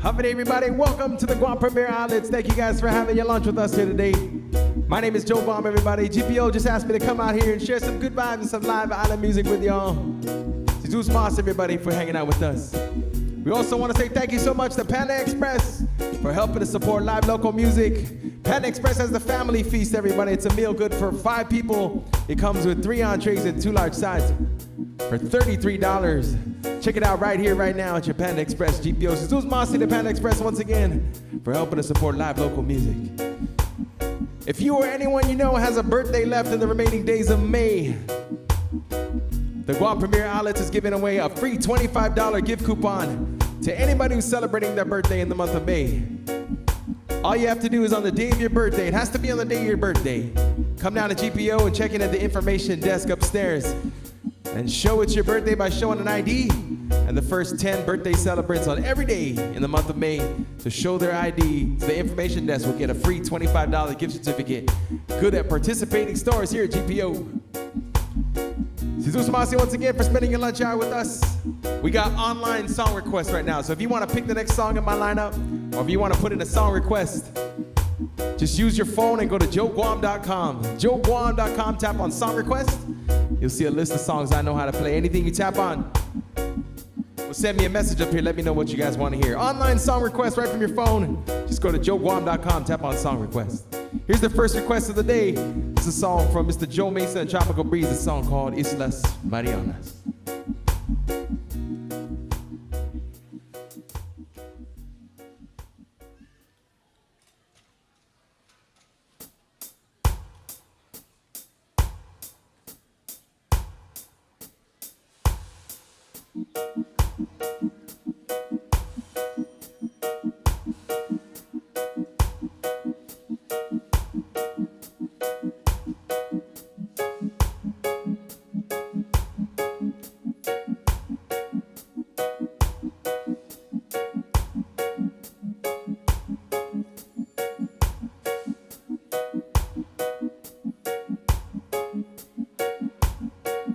Happy everybody, welcome to the Guam Premier Outlets. Thank you guys for having your lunch with us here today. My name is Joe Guam, everybody. GPO just asked me to come out here and share some good vibes and some live island music with y'all. Jesus Mas, everybody, for hanging out with us. We also want to say thank you so much to Panda Express for helping to support live local music. Panda Express has the family feast, everybody. It's a meal good for 5 people. It comes with 3 entrees and 2 large sides for $33. Check it out right here, right now at your Panda Express. GPO. Jesus Mas to Panda Express once again for helping to support live local music. If you or anyone you know has a birthday left in the remaining days of May, the Guam Premier Outlets is giving away a free $25 gift coupon to anybody who's celebrating their birthday in the month of May. All you have to do is on the day of your birthday, it has to be on the day of your birthday, come down to GPO and check in at the information desk upstairs and show it's your birthday by showing an ID. And the first 10 birthday celebrants on every day in the month of May to show their ID to the information desk will get a free $25 gift certificate. Good at participating stores here at GPO. Jesus Masi once again for spending your lunch hour with us. We got online song requests right now, so if you want to pick the next song in my lineup, or if you want to put in a song request, just use your phone and go to joeguam.com. joeguam.com, tap on song request. You'll see a list of songs I know how to play. Anything you tap on, well, send me a message up here. Let me know what you guys want to hear. Online song request right from your phone. Just go to joeguam.com, tap on song request. Here's the first request of the day. It's a song from Mr. Joe Mason and Tropical Breeze, a song called Islas Marianas.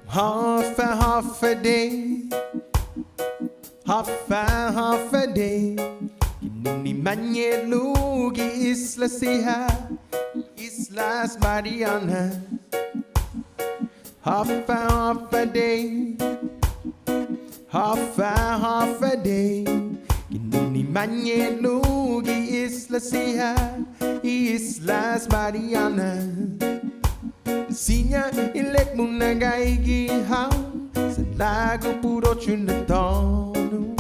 Half a day, half a day. Ni manye lugi Islas Iha, Islas Marianas. Half a day, half a day. Ni manye lugi Islas Iha, Islas Marianas. Sinya ilek mo na gaigihaw sa lago puro chunatono.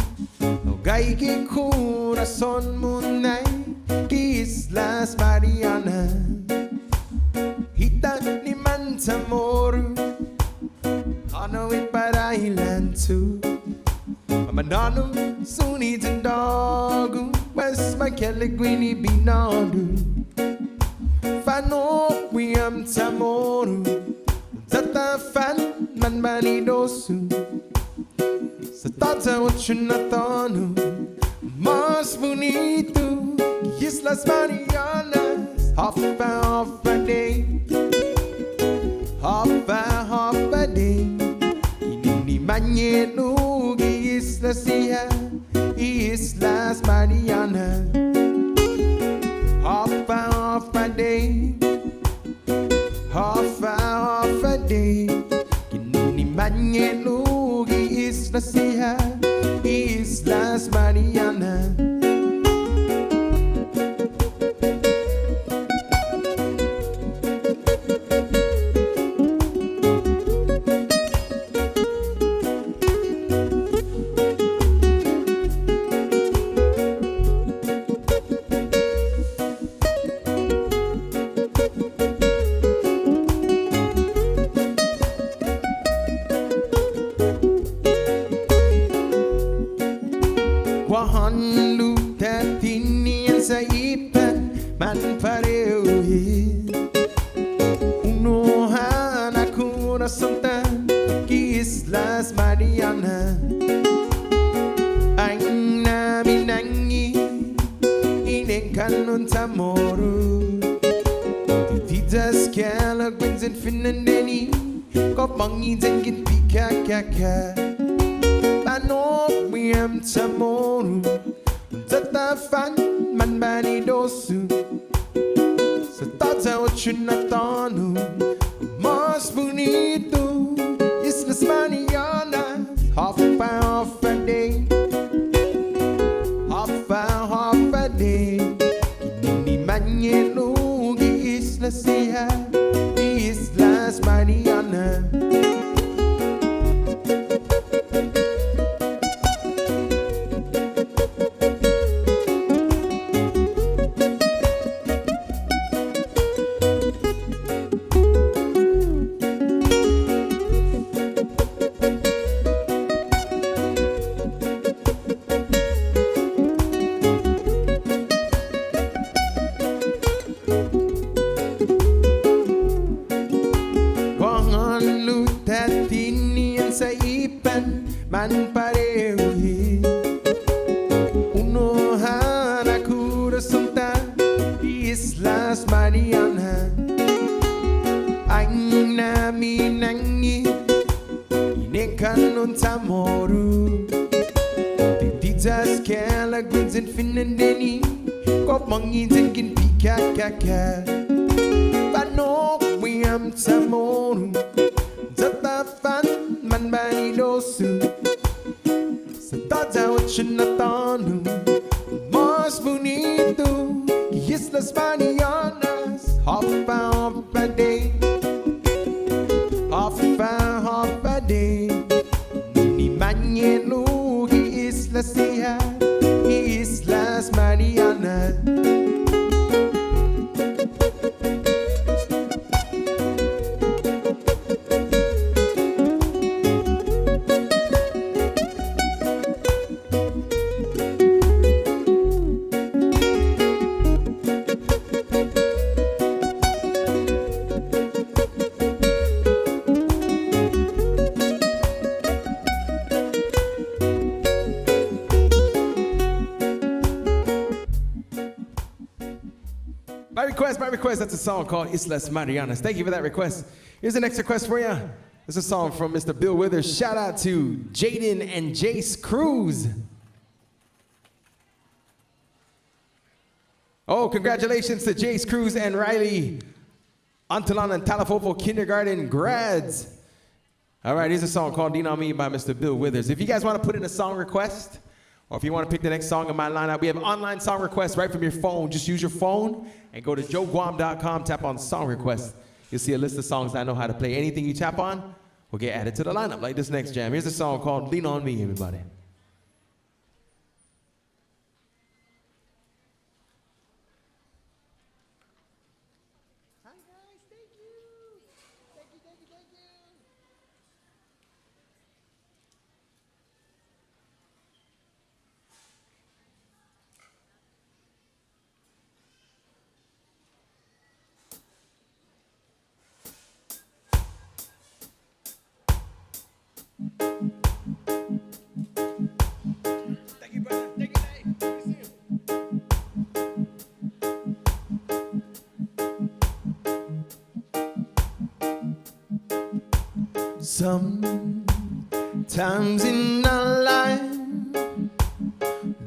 O gaigi corazon mo na'y Islas Marianas. Hita ni Mantamoru, ano para ilantu. Manano sunit and dogu, West Makeligwini Binodu. Fano William Tamoru, Tata Fan Man Manidosu, Satata Wachunatonu, Mas Bonito, Islas Marianas. Half a day, half a day. Ini Manyelu, Islas Iha, Islas Marianas. Half a day, half a day. Kini Manyelu, Islas Iha, Islas Marianas. Wahanlu tatinian sa ipan man pareho. Unuhan ako na santan Islas Marianas. Ang namin nangi inengkalon tamoru. Tititas kalagwins and finandeni kopangin zengin pika kaka. Ano William Tamoru, Zatafan man bani dosu sa tata wachunatanu mas bonito Islas Marianas half a day half a day Kini manyelugi Islas Siha Islas Marianas man parehi uno hanakura santa Islas Marianas anh nami nangi inekan untamoru titas kalaguns and finandeni kop mangin kin pika kaka panok wiam tamoru zatafan man bani dosu Tata wachunatanu mas bonito Islas Marianas half a day half a day Ni manyelugi Islas Siha Islas Marianas My request, that's a song called Islas Marianas. Thank you for that request. Here's the next request for you. It's a song from Mr. Bill Withers. Shout out to Jaden and Jace Cruz. Oh, congratulations to Jace Cruz and Riley Antalan and Talafopo kindergarten grads. All right, here's a song called Lean On Me by Mr. Bill Withers. If you guys want to put in a song request, or if you want to pick the next song in my lineup, we have online song requests right from your phone. Just use your phone and go to joeguam.com, tap on song requests. You'll see a list of songs I know how to play. Anything you tap on will get added to the lineup, like this next jam. Here's a song called Lean On Me, everybody. Hi guys, thank you. Thank you. Thank you, brother. Thank you, Dave. Good to see you. Sometimes in our life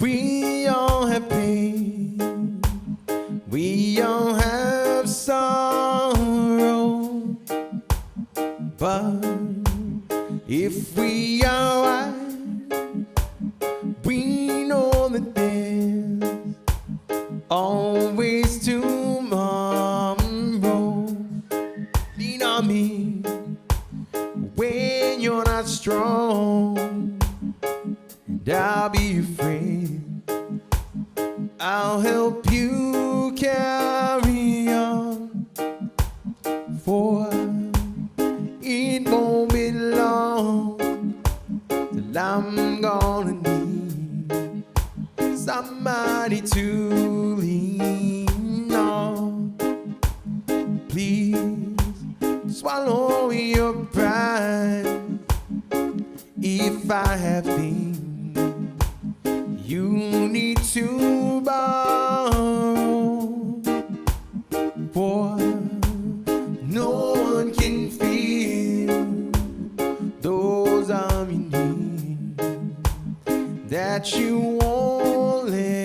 we all have pain, we all have sorrow, but if we are wise, we know that there's always tomorrow. Lean on me when you're not strong, and I'll be your friend. I'll help you carry on, for it won't be long till I'm gonna need somebody to lean on. Please swallow your pride. If I have things you need to borrow, for no one can feel those arms you need that you won't let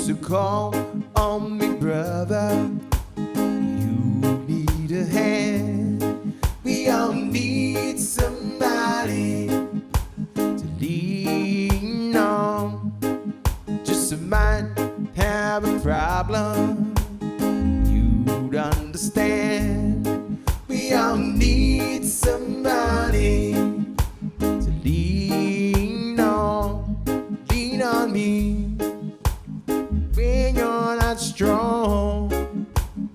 just to call on me, brother. You need a hand. We all need somebody to lean on. Just a might have a problem, you'd understand. We all need somebody to lean on me. When you're not strong,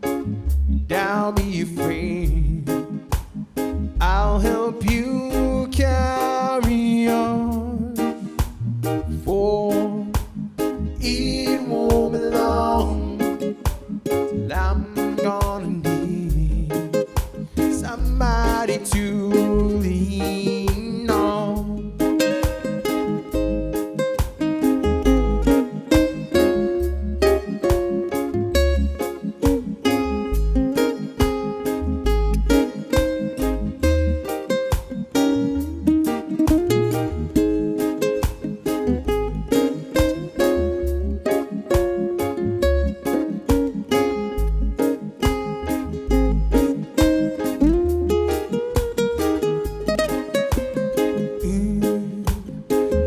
and I'll be your friend. I'll help you carry on, for it won't be long till I'm gonna need somebody to lean on.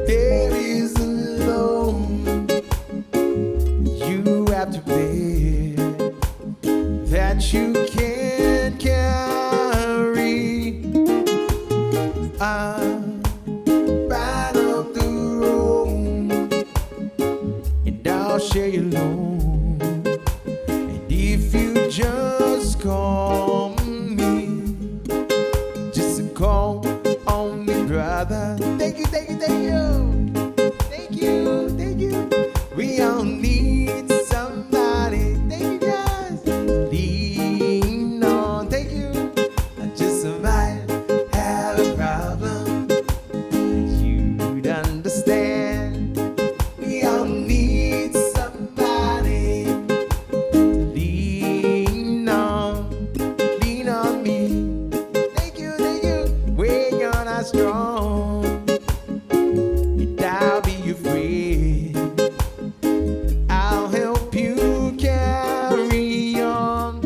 There is a load you have to bear that you can't carry. I'm right up the road, and I'll share your load. And if you just call me, just a call on me, brother. Thank you, thank you, thank you. Thank you, thank you. We all need somebody. Thank you, guys. Lean on. Thank you. I just might have a problem, you'd understand. We all need somebody to lean on me. Thank you, thank you. When you're not strong, and I'll be your friend. I'll help you carry on,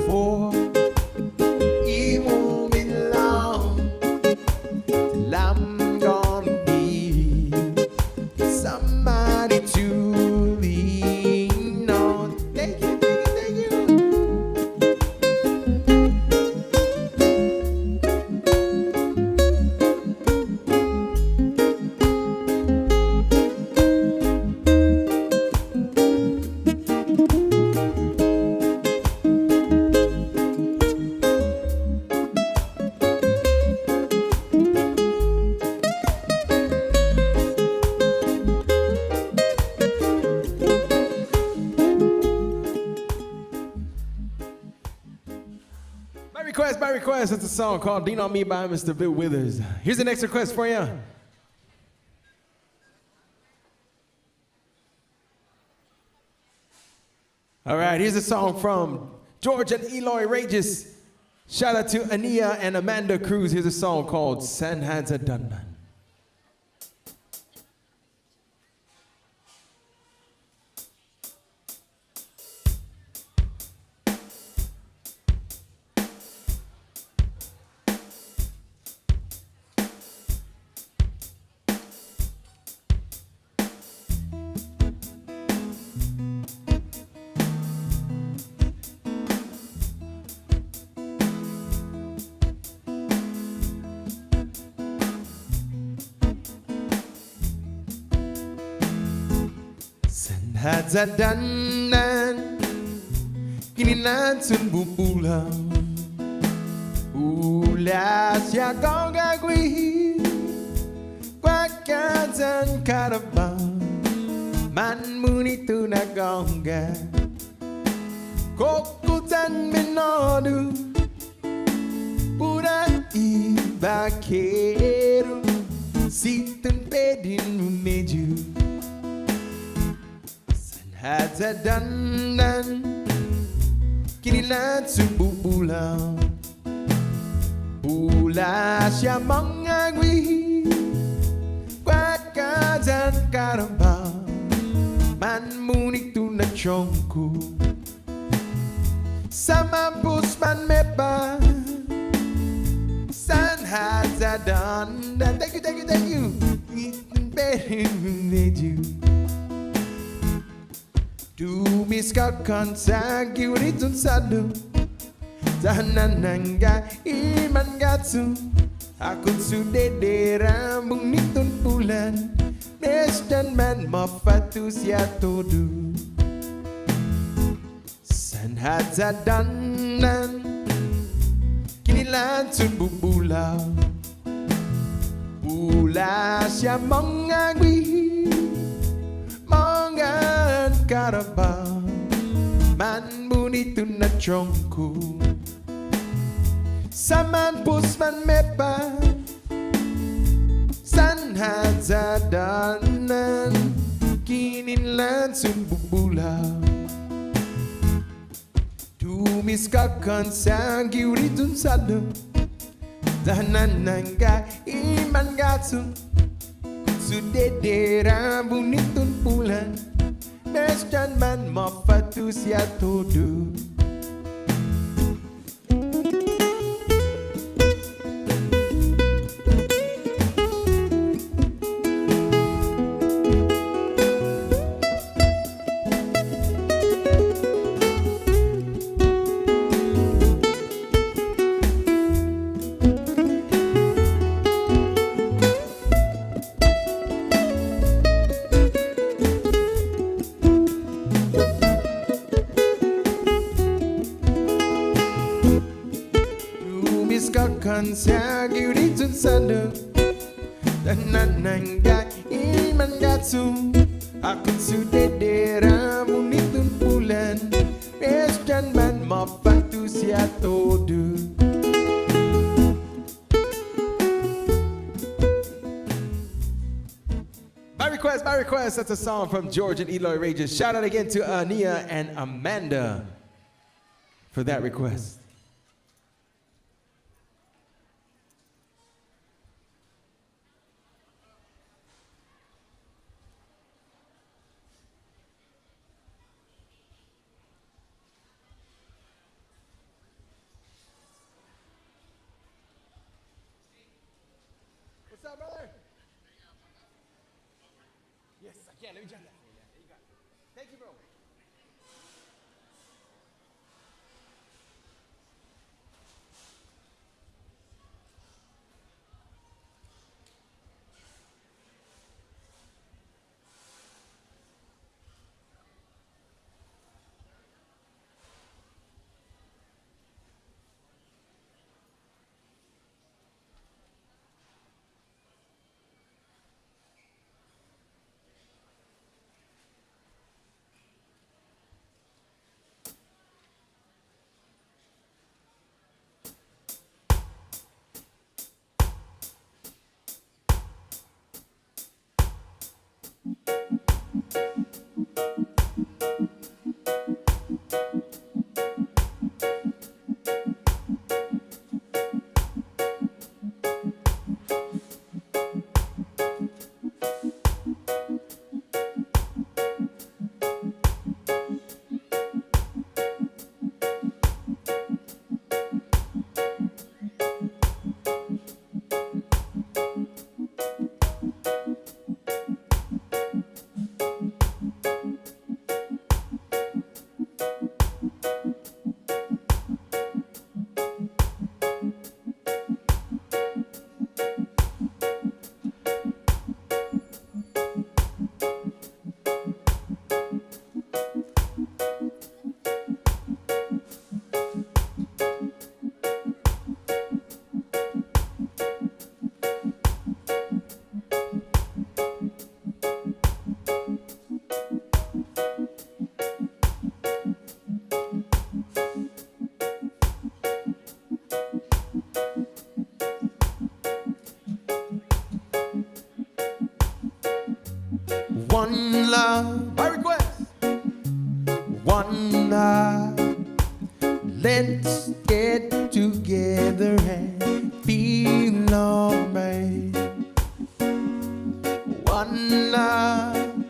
for it won't be long till I'm gonna need somebody to lean on. Thank you, thank you, thank you. My request, it's a song called Lean on Me by Mr. Bill Withers. Here's the next request for you. All right, here's a song from George and Eloy Regis. Shout out to Ania and Amanda Cruz. Here's a song called San Hadza Dunnan. Hadza Dunnan, kininan sun bubulang, ulas ya gongagwi, kwakazan karabang, man munitu na gonga, kokutan minodu, pura ibakeru, situn pedin meju. Hadza Dunnan, kinilan sububulang, pula siya mangagwi, kwakazan karabang, Man munik tu na chongku Sama pusman mepa San has a done. Thank you, thank you, thank you. Need you. Do me scout contact you ritun sadu. Zahananga iman gatsu. Aku sudah derambung nitun bulan. Nestan man mafatu siatodu. San has a done. Kini langsung bubulaw Bula siya mangagwi Mangan karabaw Man bunito na chongku Saman pusman mepa San hazadanan Kini langsung bubulaw Tumiskakan sa giuritun sado Dahanan nangga iman gatsu Sudedera bunitun bulan Mesjan man mafatu siya todo Kan sa giuritun sado Dahanan nangga iman gatsu Aku sudedera munitun bulan Mesjan man mafatu siya todo My request, that's a song from George and Eloy Rages. Shout out again to Ania and Amanda for that request. What's up, brother? Yes, yeah, let me jump that. Yeah, you got it. Thank you, bro. One love, My request. one love. Let's get together and feel alright. One love,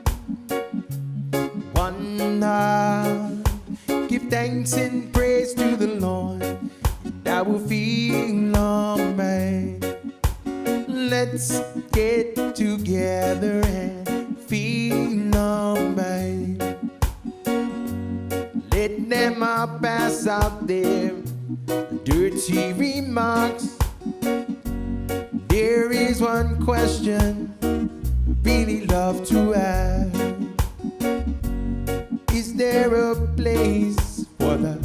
thanks and praise to the Lord. I will feel alright. Let's get together and feel alright. Let them all pass out their dirty remarks. There is one question I really love to ask. Is there a place for the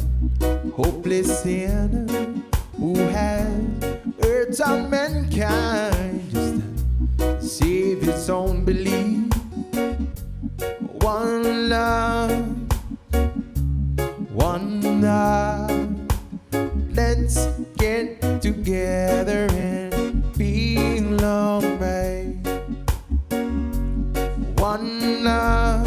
hopeless sinner who has hurt all mankind just to save his own belief? One love, one love. Let's get together and feel alright. One love,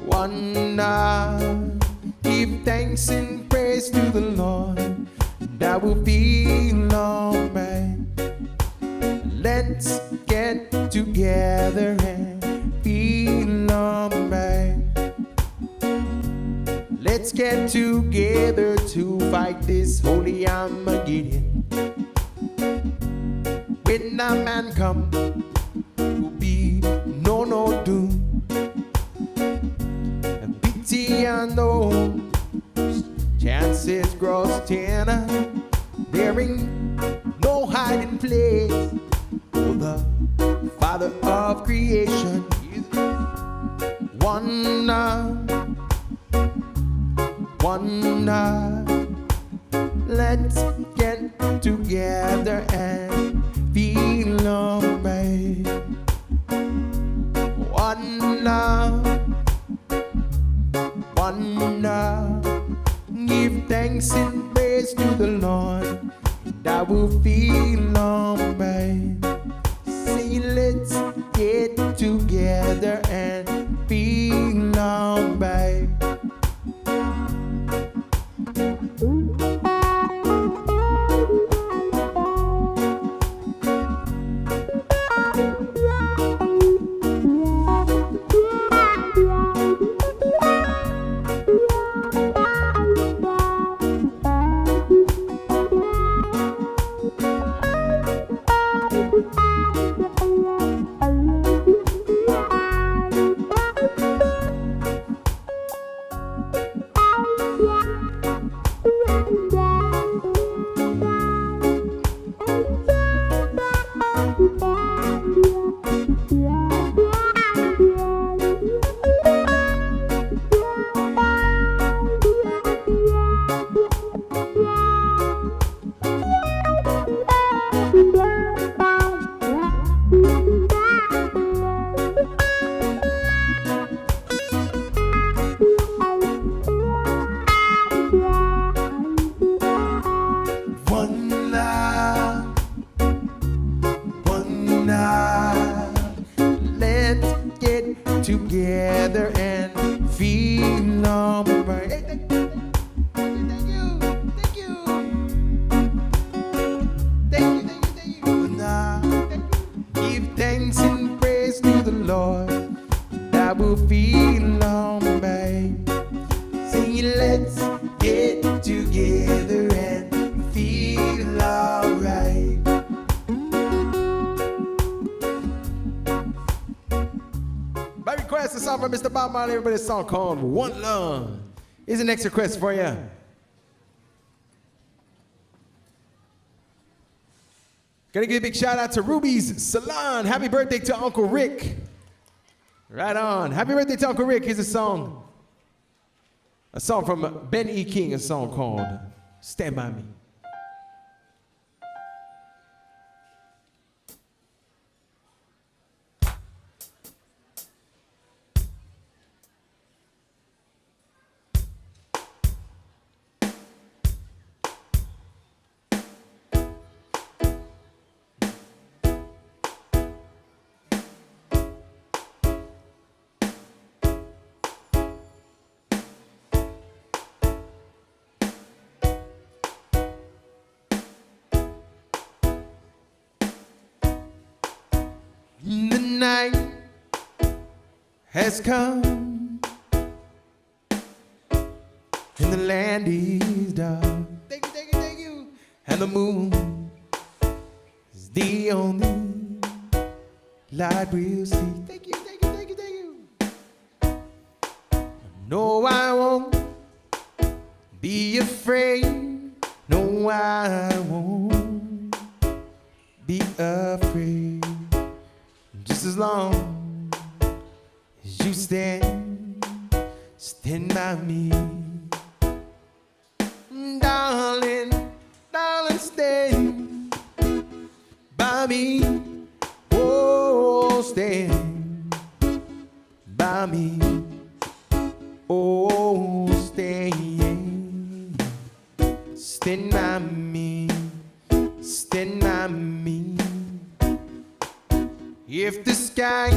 one love. Give thanks and praise to the Lord, and I will feel alright. Let's get together and feel alright. Let's get together to fight this holy Armageddon. When that man comes, will be no doom. And pity I know, chances grows 10. There ain't no hiding place for the Father of creation. One love, one love. Let's get together and feel alright. One love, one love. Give thanks and praise to the Lord, and I will feel alright. Say let's get together and feel alright. Together and feel alright. Hey, thank you. Now, give thanks and praise to the Lord, I will feel alright. Say let's get together and feel alright. By request, a song from Mr. Bob Marley, everybody's song called One Love. Here's the next request for you. Gonna give a big shout out to Ruby's Salon. Happy birthday to Uncle Rick. Right on. Happy birthday to Uncle Rick. Here's a song. A song from Ben E. King, a song called Stand By Me. The night has come land is dark. Thank you, thank you, thank you. And the moon is the only light we'll see. Thank you, thank you, thank you, thank you. No, I won't be afraid. No, I won't be afraid. Just as long as you stand by me. Darling, darling, stand by me. Oh, stand by me. Oh, stand by me. Stand by me. If the sky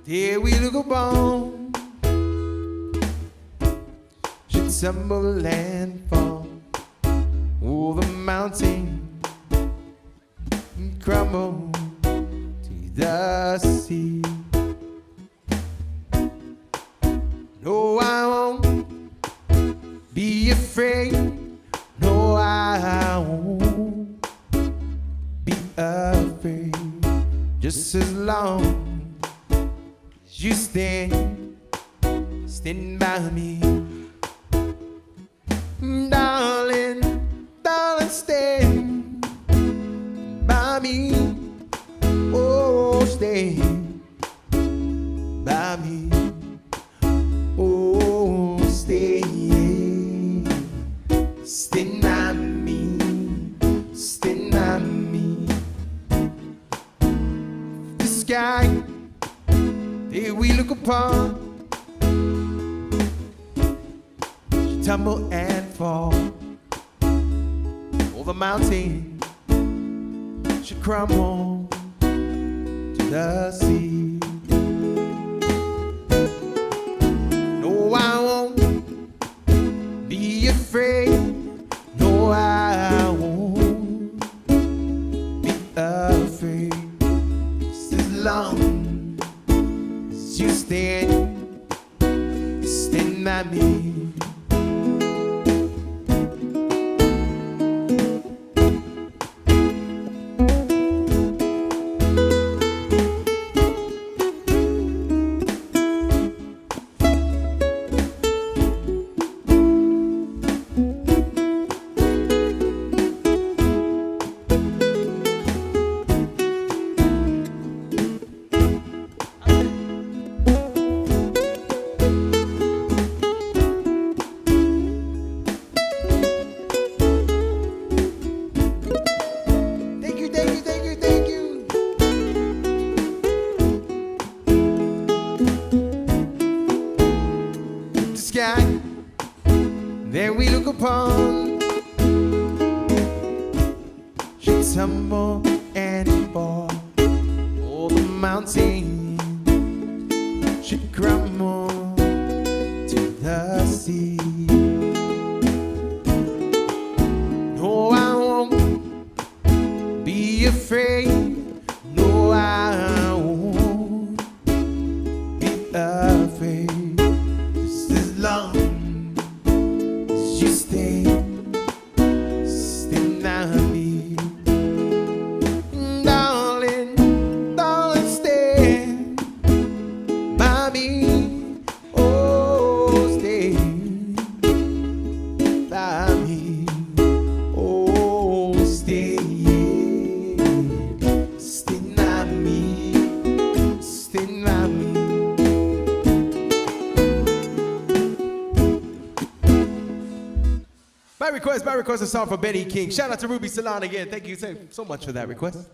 there we look upon should tumble and fall, oh, the mountain crumble to the sea. No, I won't be afraid. No, I won't be afraid. Just as long as you stand by me. Darling, darling, stand by me. Oh, stand by me. Oh, stand by me. Stand by me. The sky that we look upon should tumble and fall, all the mountain should crumble to the sea. No, I won't be afraid. No, I won't be afraid. Just as long as you stand by me. There we look upon should tumble and fall, all the mountain should crumble to the sea. No, I won't be afraid. No, I won't be afraid. Just as long you stand by me. Darling, darling, stand by me. Oh, stand by me. Oh, stand by me. Stand by me. My request, a song for Benny King. Shout out to Ruby Salon again. Thank you so much for that request.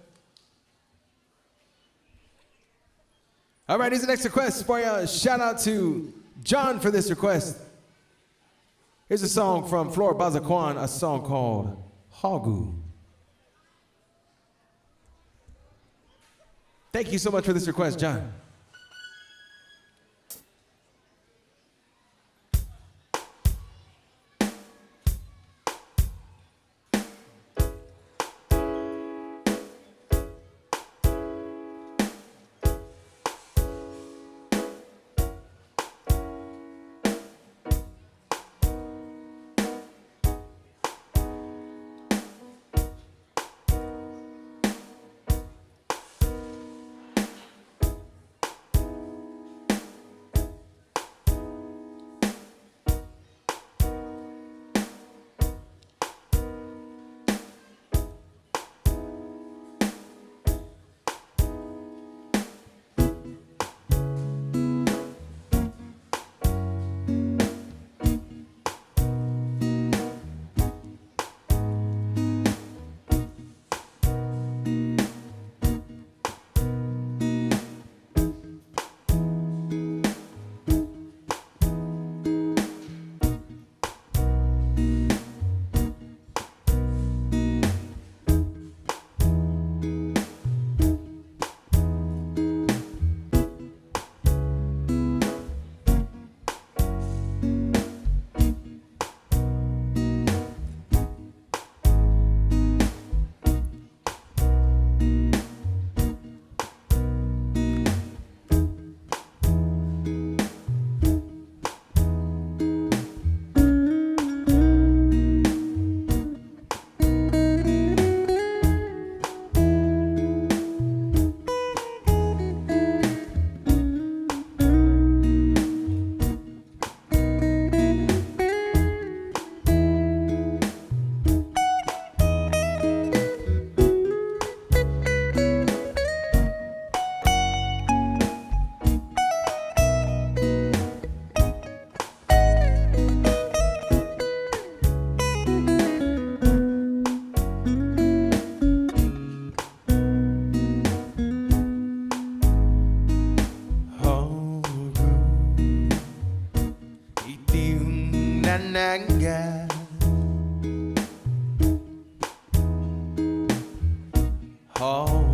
All right, here's the next request for you. Shout out to John for this request. Here's a song from Flora Bazaquan, a song called Hagu. Thank you so much for this request, John. anger. Oh,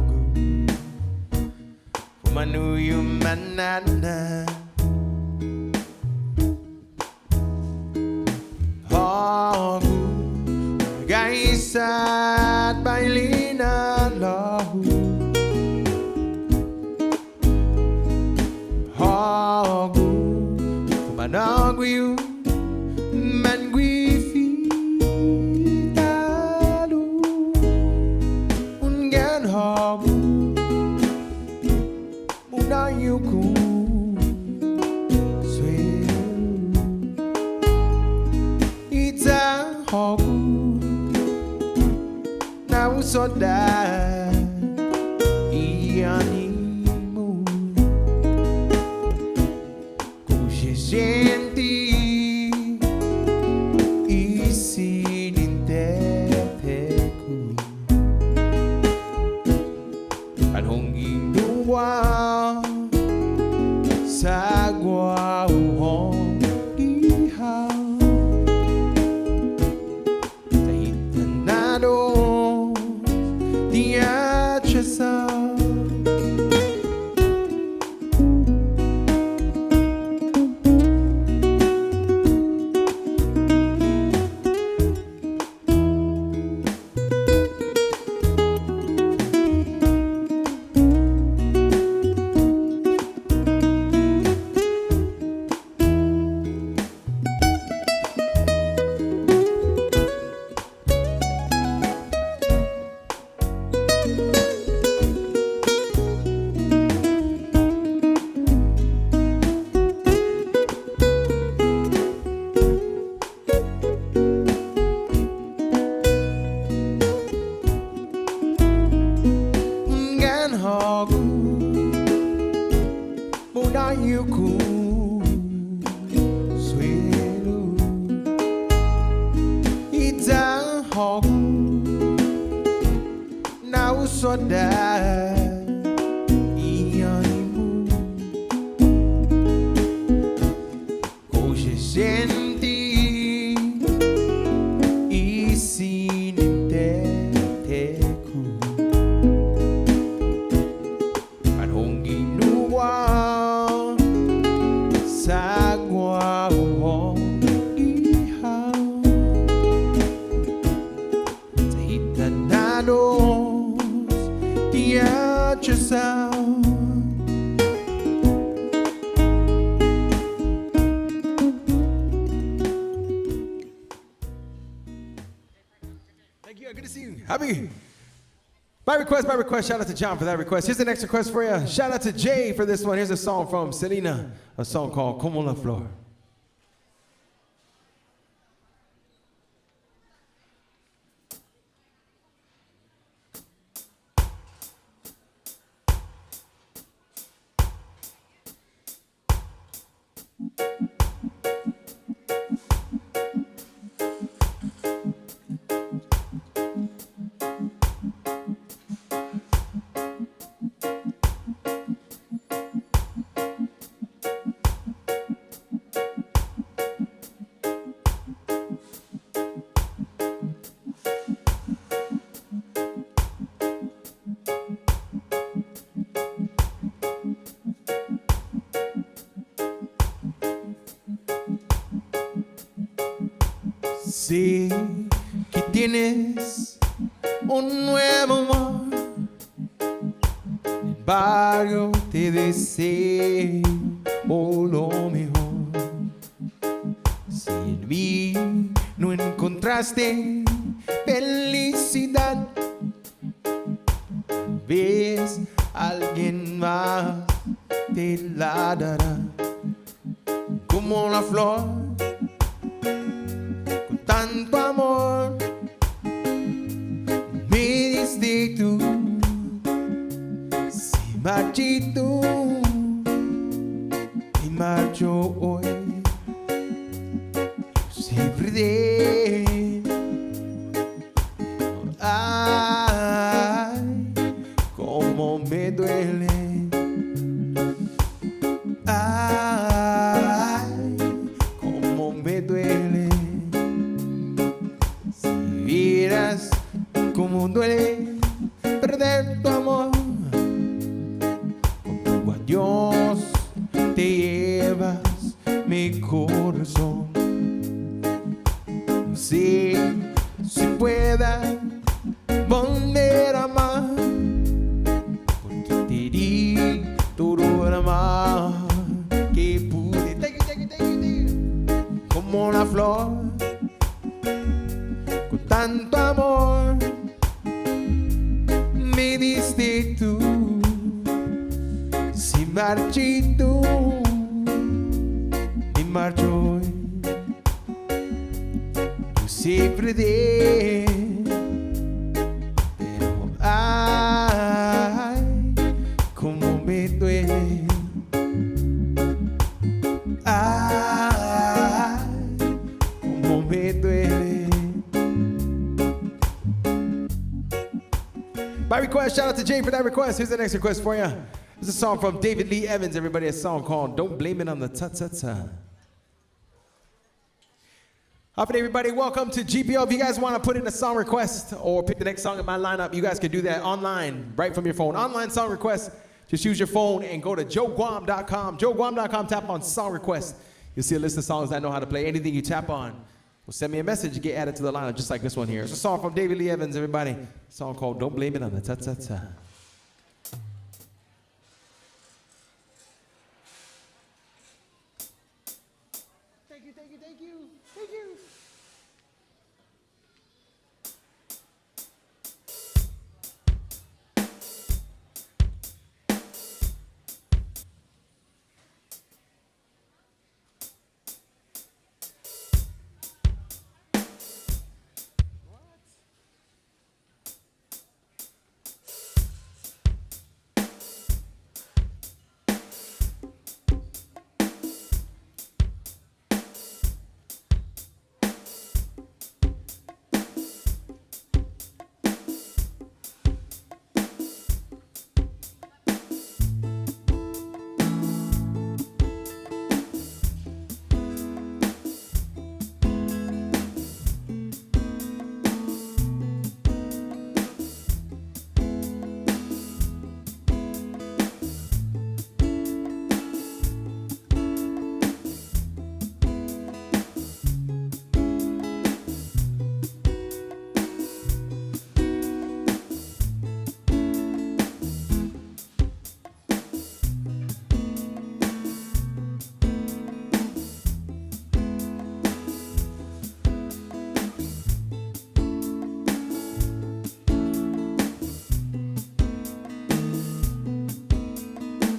I knew you manana. Oh, guys at Bailina Lahu. Oh, manag you man gwifi talu ungan hagu. Now you cool, sweet. It's a hog. Now so that ianimo. Così senti isi ninteteku. At honging duwa. Sagwa uhong ihaw Tahitanado Diatrasa Muna yuku swelu Ita hogu Na usoda Ianimu Koje senti Isi ninteteku Sagwa uhong ihaw Tahitanados Diatrasaw Thank you. Good to see you. Happy. By request. Shout out to John for that request. Here's the next request for you. Shout out to Jay for this one. Here's a song from Selena, a song called Como la Flor. Sé que tienes un nuevo amor, sin embargo te deseo lo mejor. Si en mí no encontraste felicidad, tal vez alguien más te la dará. Como la flor tanto amor me diste tú, se marchito y marcho hoy, siempre de ay, cómo me duele, ay, cómo me duele. te llevas mi corazón. No sé si pueda volver a amar, porque te di todo el amor que pude. Como una flor, con tanto amor me diste tú, sin marchito me marcho hoy. Tú siempre de, pero ay, como me duele. Ay, como me duele. By request, shout out to Jay for that request. Here's the next request for you. It's a song from David Lee Evans, everybody. A song called Don't Blame It on the Ta-Ta-Ta. Happy everybody, welcome to GPO. If you guys want to put in a song request or pick the next song in my lineup, you guys can do that online, right from your phone. Online song request, just use your phone and go to joeguam.com. Joeguam.com, tap on song request. You'll see a list of songs I know how to play. Anything you tap on will send me a message, get added to the lineup, just like this one here. It's a song from David Lee Evans, everybody. A song called Don't Blame It on the Ta-Ta-Ta. Thank you, thank you, thank you, thank you.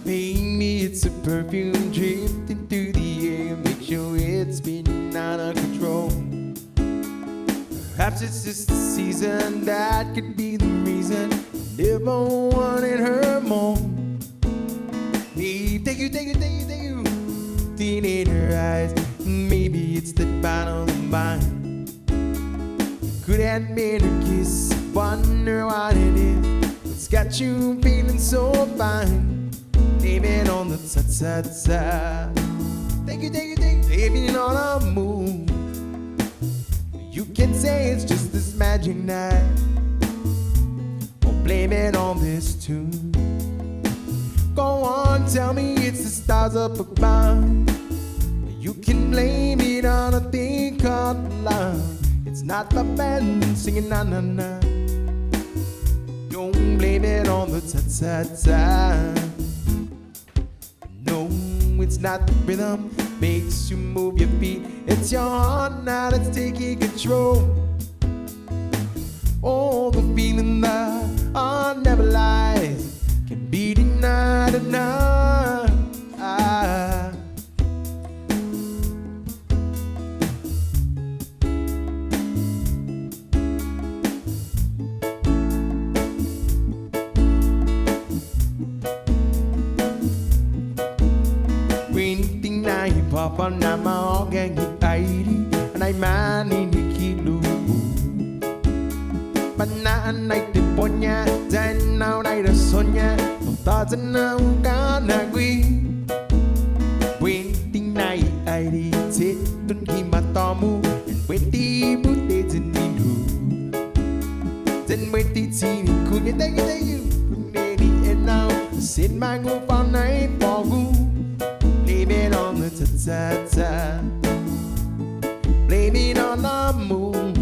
Maybe it's a perfume drifting through the air. Make sure it's spinning out of control. Perhaps it's just the season that could be the reason I never wanted her more. Maybe thank you, thank you, thank you, thank you. Seeing in her eyes, maybe it's the bottom of mine. Could admit her kiss, wonder what it is. It's got you feeling so fine. Blame it on the ta-ta-ta. Thank you, thank you, thank you. Blame it on a moon. You can say it's just this magic night, or blame it on this tune. Go on, tell me it's the stars up above. You can blame it on a thing called love. It's not the band singing na-na-na. Don't blame it on the ta-ta-ta. No, it's not the rhythm makes you move your feet. It's your heart now that's taking control. Oh, the feeling that heart never lies can be denied enough. Papa na maogang itairi Anay maninikilu Panaan ay tiponya Dan now nay rasonya No thoughts na ukanagwi Waiting na itairi Setun kimatomu And waiting bute zinidu Then waiting tini kunya Thank you Lady and now Sin my goof all night for good the ta-ta-ta. Blame it on the moon.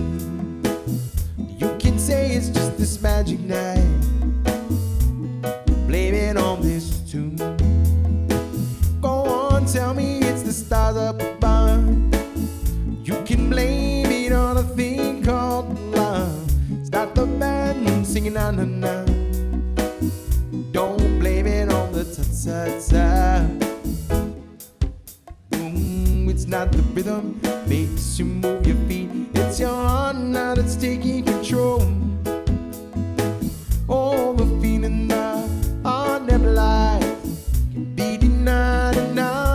You can say it's just this magic night. Blame it on this tune. Go on, tell me it's the stars up above. You can blame it on a thing called love. Start the band singing na na na. Don't blame it on the ta-ta-ta. It's not the rhythm makes you move your feet. It's your heart now that's taking control. Oh, the feeling that I never lies can be denied enough.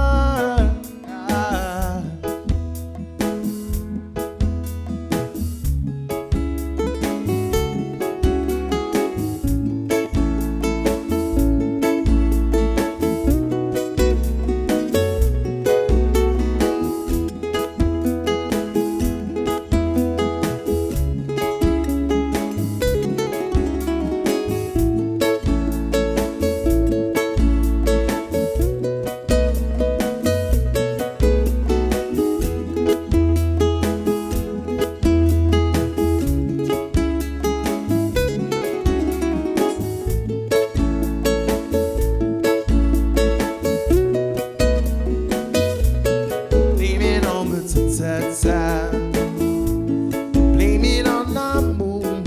Blame it on the moon.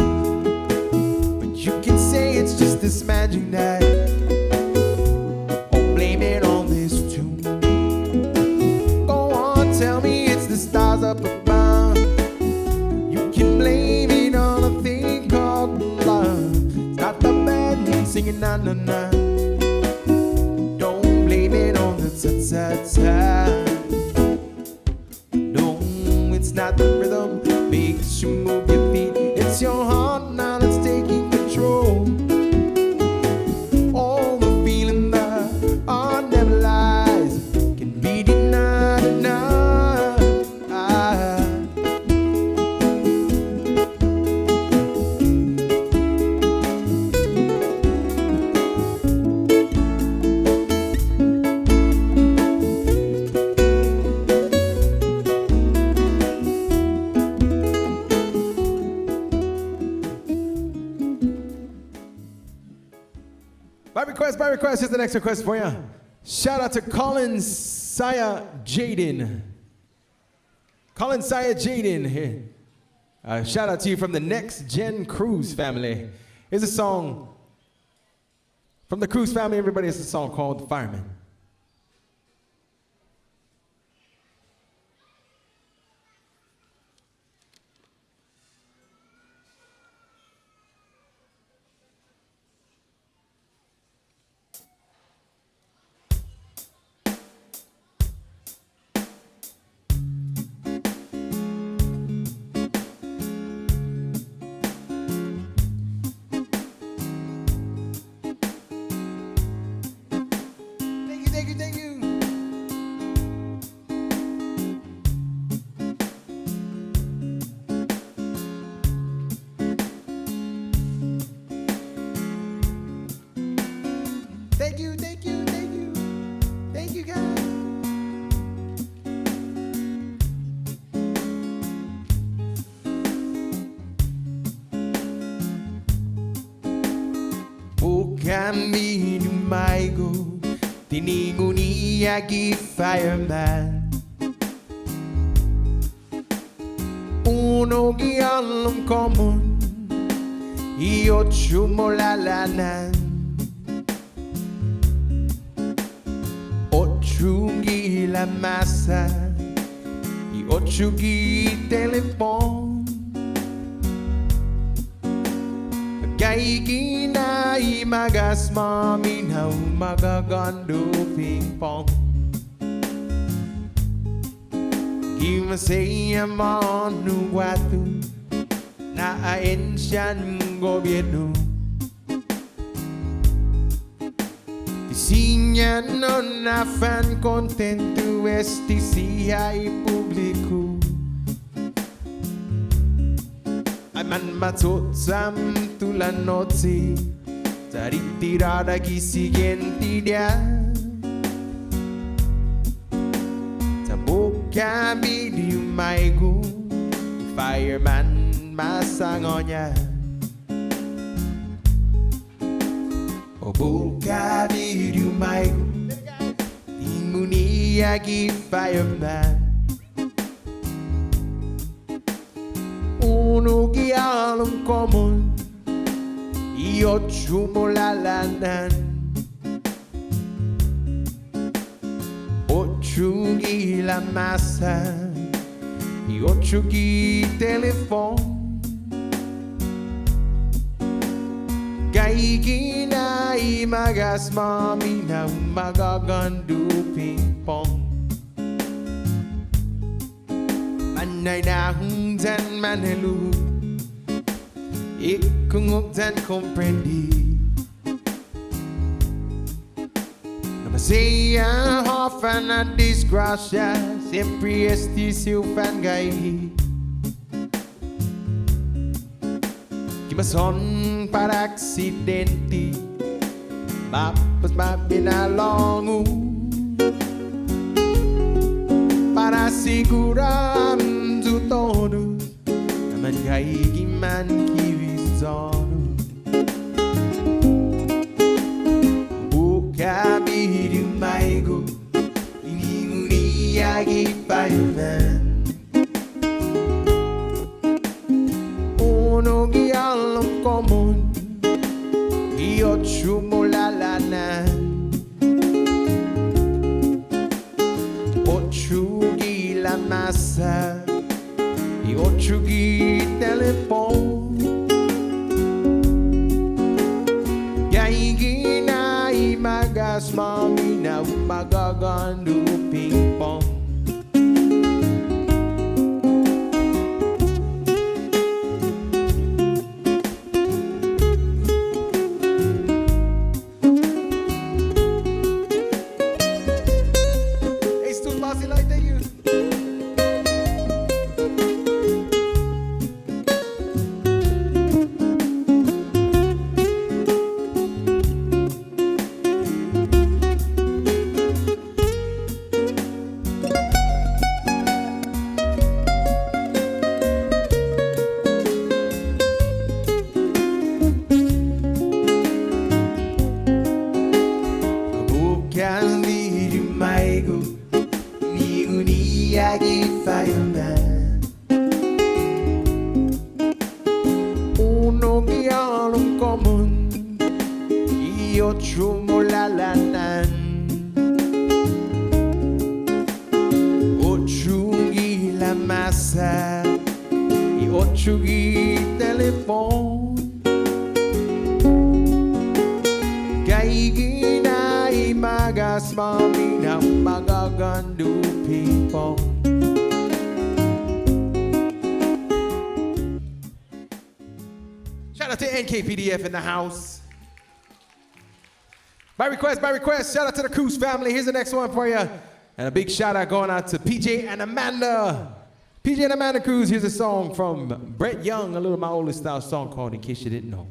But you can say it's just this magic night. Or blame it on this tune. Go on, tell me it's the stars up above. You can blame it on a thing called love. Start the band singing na na na. Don't blame it on the ta-ta-ta. It's not the rhythm makes you move your feet. It's your heart now that's taking control. All the feeling that I never lies can be denied enough. By request, here's the next request for you. Shout out to Colin Saya Jaden. Colin Saya Jaden here. Shout out to you from the Next Gen Cruise family. Here's a song from the Cruise family, everybody. It's a song called Fireman. Thank you. Thank you, guys. Kami lumaigo, tiningo niya fireman. Uno gialong common, iocho molalanan. Ocho gila masa, iocho gi telepon. Kay ginay magas maminaw magagando ping pong. Gimasaya manuwato na aensyan gobyerno. Isinya no na fan contento esti siya ipubliko. Man matutsam tulan notsi dari tirada kisigen tidak kabidi umaigo fireman masangonya Obo kabidi umaigo imuni yagi fireman Uno gialum common io chumo la lanan Ochugi la massa io chugi telefon Gaigi na imagas mami na magagandu ping pong Manay na hungdan manelu Ikungugdan comprendi Namasaya hofan na disgrasya Sempre esti silfan gai Kimason para aksidente Mapas mabinalongu Para segurar do todo Naman kaigi man kiwizono Bukabiri maigo Inimuni yagi fireman Uno gialum common Io chumo la lana Ochugi la massa E ochugi telefon Gaigi na imagas mami na magagandu ping pong Uno gialum common Io chumo la lanan Ochugi la massa E ochugi telefon Gaigi na imagas mami na magagandu ping pong Shout out to NKPDF in the house. By request, shout out to the Cruz family. Here's the next one for you. And a big shout out going out to PJ and Amanda. PJ and Amanda Cruz, here's a song from Brett Young, a little of my oldest style song called In Case You Didn't Know.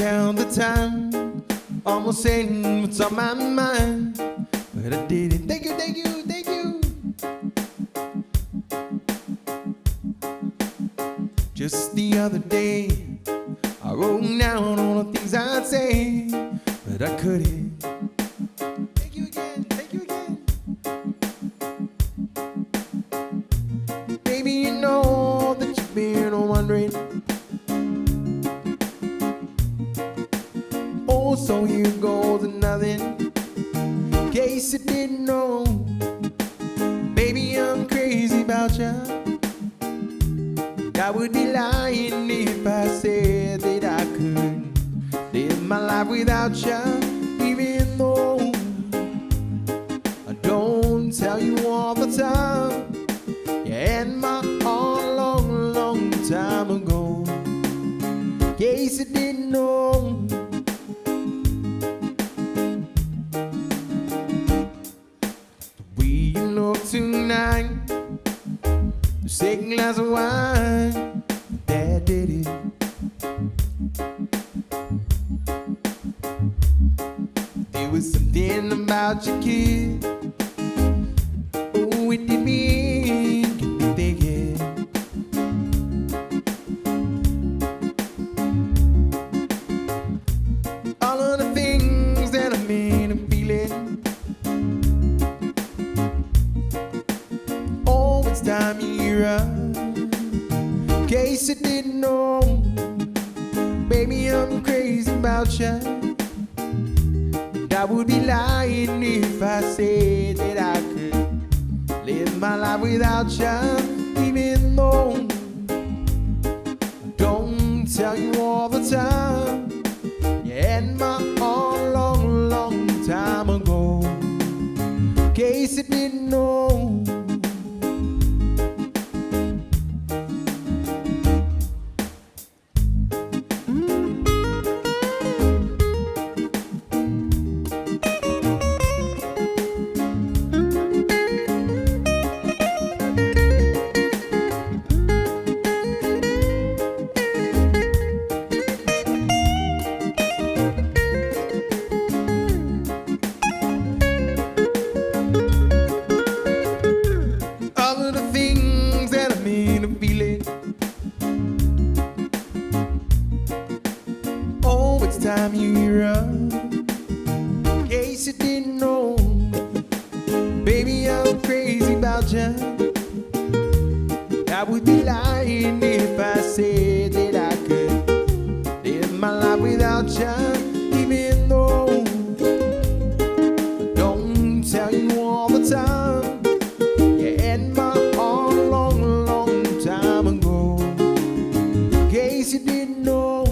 count the time, almost saying what's on my mind, but I didn't. Thank you, thank you, thank you. Just the other day, I wrote down all the things I'd say, but I couldn't. Thank you again, thank you again. Baby, you know that you've been wondering. Oh, so here goes nothing. In case you didn't know, baby, I'm crazy about ya. I would be lying if I said that I could live my life without ya, even though I don't tell you all the time. You had my all a long, long time ago. In case you didn't know, the way you look tonight, the second glass of wine, that did it. There was something about your kid. Oh, it did me, get me thinking. All of the things that I made him feeling. Oh, it's time you're up. In case you didn't know, baby, I'm crazy about ya. And I would be lying if I said that I could live my life without ya, even though I don't tell you all the time. You had my all a long, long time ago. In case you didn't know, time you run. In case you didn't know, baby, I'm crazy about ya. I would be lying if I said that I could live my life without ya, even though I don't tell you all the time. You had my all a long, long time ago. In case you didn't know,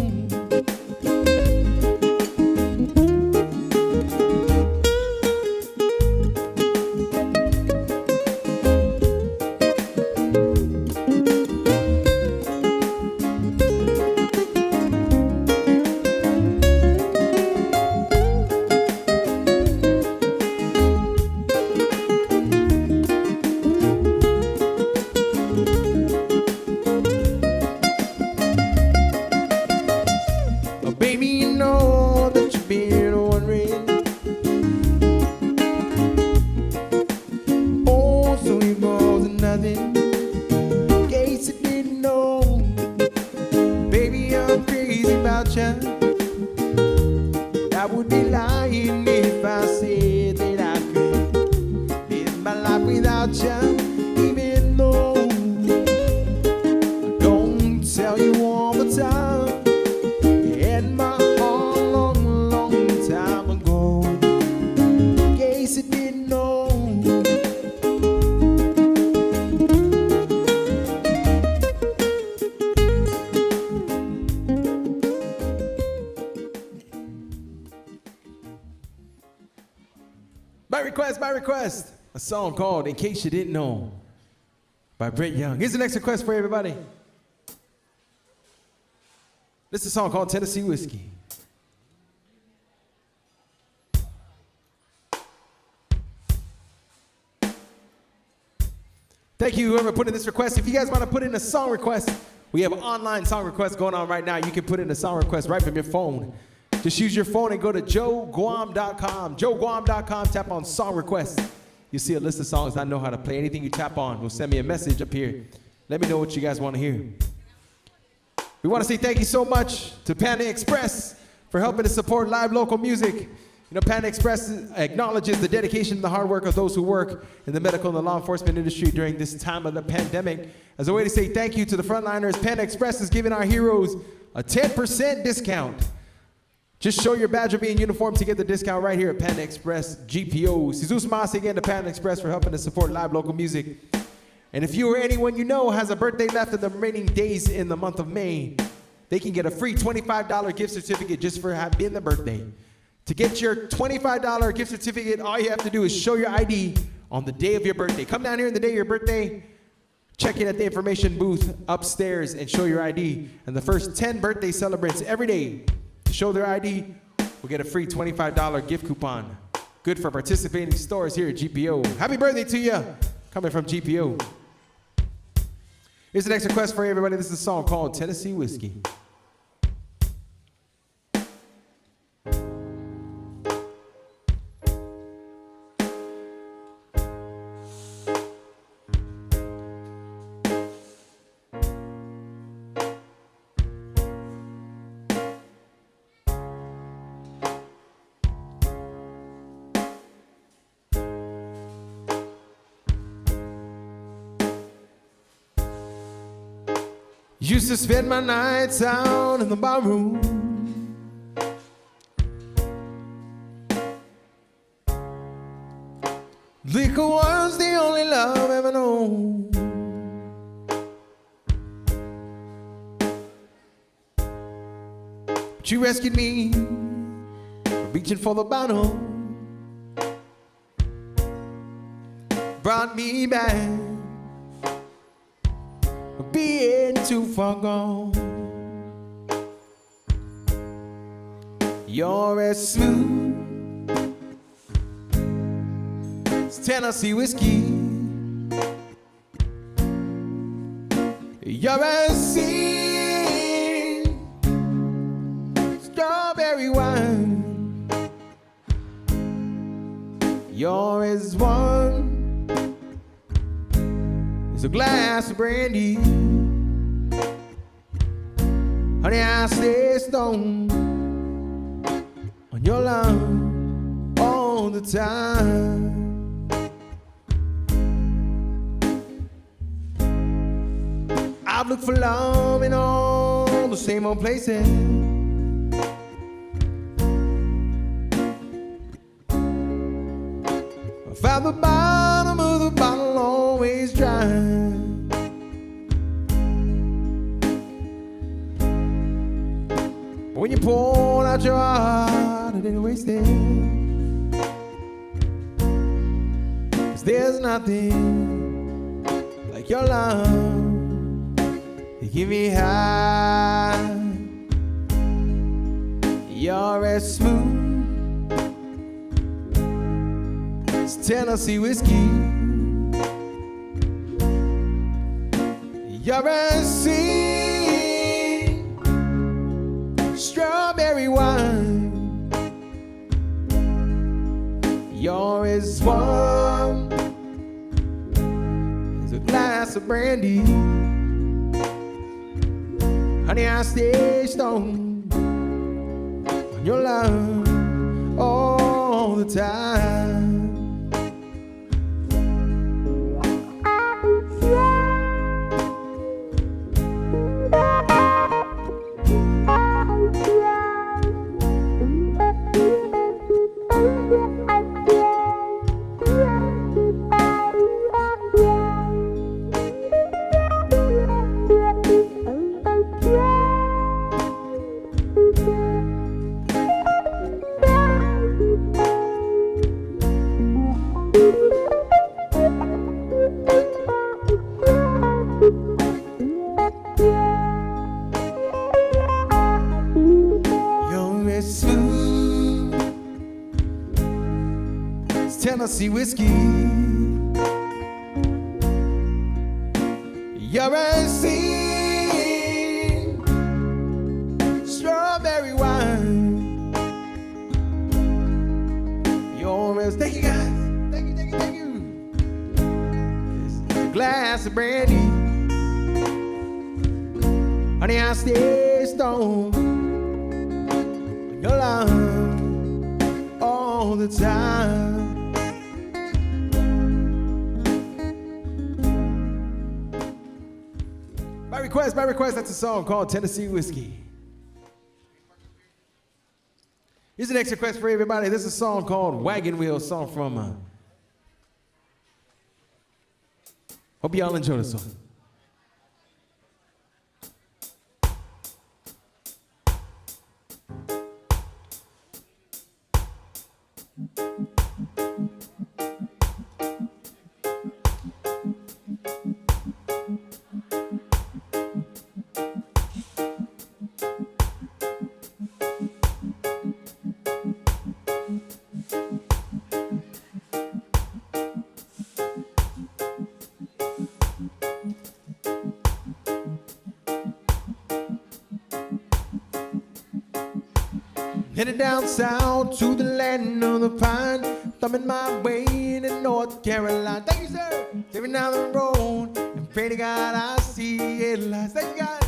baby, you know that you've been wondering. Oh, so it was nothing. In case you didn't know, baby, I'm crazy about ya. I would be lying if I said that I could live my life without ya, even though I don't tell you all the time. And my all long, long time ago. In case you didn't know, My request, a song called In Case You Didn't Know by Brett Young. Here's the next request for everybody. This is a song called Tennessee Whiskey. Thank you, whoever put in this request. If you guys want to put in a song request, We have online song requests going on right now. You can put in a song request right from your phone. Just use your phone and go to joeguam.com. Joeguam.com, tap on song requests. You see a list of songs I know how to play. Anything you tap on will send me a message up here. Let me know what you guys want to hear. We want to say thank you so much to Panda Express for helping to support live local music. You know, Panda Express acknowledges the dedication and the hard work of those who work in the medical and the law enforcement industry during this time of the pandemic. As a way to say thank you to the frontliners, Panda Express is giving our heroes a 10% discount. Just show your badge or be in uniform to get the discount right here at Panda Express GPO. Jesus Mas again to Panda Express for helping to support live local music. And if you or anyone you know has a birthday left in the remaining days in the month of May, they can get a free $25 gift certificate just for being their birthday. To get your $25 gift certificate, all you have to do is show your ID on the day of your birthday. Come down here on the day of your birthday, check in at the information booth upstairs and show your ID. And the first 10 birthday celebrants every day to show their ID will get a free $25 gift coupon. Good for participating stores here at GPO. Happy birthday to you, coming from GPO. Here's the next request for everybody. This is a song called Tennessee Whiskey. Used to spend my nights out in the barroom, liquor was the only love ever known. But you rescued me, reaching for the bottle, brought me back, being too far gone. You're as smooth as Tennessee whiskey. You're as sweet as strawberry wine. You're as warm a glass of brandy. Honey, I stay stoned on your love all the time. I've looked for love in all the same old places. I found the bottom of the bottle always dry. When you poured out your heart, I didn't waste it. 'Cause there's nothing like your love. You give me high. You're as smooth as Tennessee whiskey. You're as sweet strawberry wine. You're as warm as a glass of brandy. Honey, I stay stoned on your love all the time. Tennessee whiskey. You're as sweet glass of brandy. Honey, I stay stoned on your love all the time. By request, that's a song called Tennessee Whiskey. Here's the next request for everybody. This is a song called Wagon Wheel, song from hope y'all enjoy the song. Headed down south to the land of the pine, thumbing my way into North Carolina. Thank you, sir. Taking down the road and pray to God I see headlights. Thank you, guys.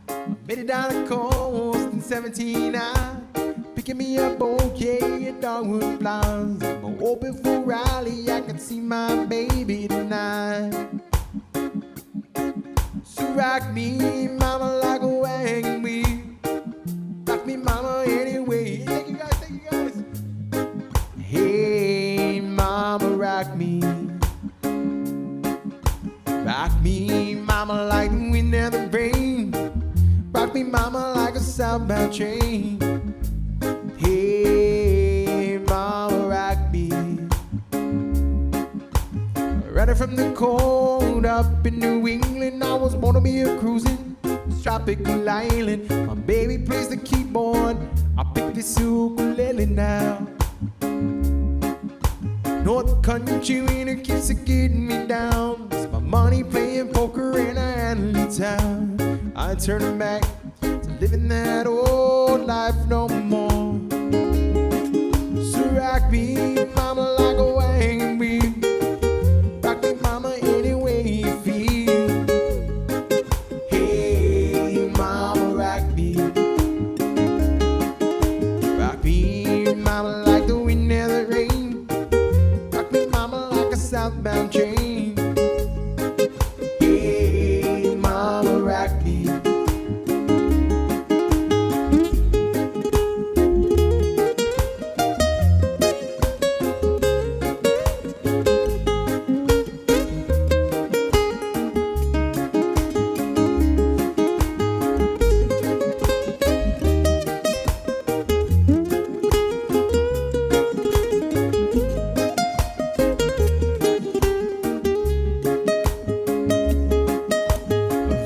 I made it down the coast in 17 hours, picking me up bouquet of dogwood flowers. I'm open for Raleigh, I can see my baby tonight. So rock me, mama, like a wagon wheel. Rock me, mama, anyway. Thank you, guys, thank you, guys. Hey, mama, rock me. Rock me, mama, like the wind and the rain. Rock me, mama, like a southbound train. Hey, mama, rock me. Running from the cold up in New England, I was born to be a cruising tropical island. My baby plays the keyboard, I pick this ukulele now. North country winter keeps getting me down. It's my money playing poker in a Hanley town. I turn back to living that old life no more. So rock me, mama, like a wagon wheel. Rock me, mama, any way you feel. Hey, mama, rock me. Rock me, mama, like the wind and the rain. Rock me, mama, like a southbound train. Hey, mama, rock me.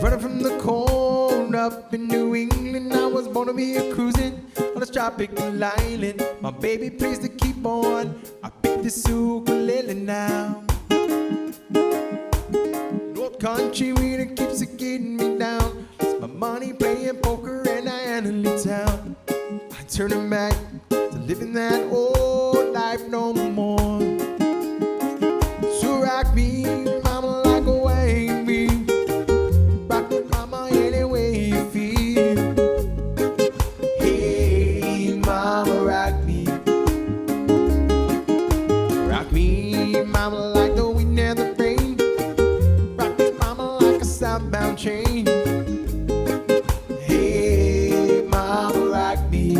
Running from the cold up in New England, I was born to be a cruising on a tropical island. My baby plays the keyboard, I pick this ukulele now. North country winter keeps it getting me down. It's my money playing poker in a Hanley town. I turn it back to living that old life no more. So rock me, mama, like a wagon wheel. Rock me, mama, any way you feel. Hey, mama, rock me. Rock me, mama, like the wind and the rain. Rock me, mama, like a southbound train. Hey, mama, rock me.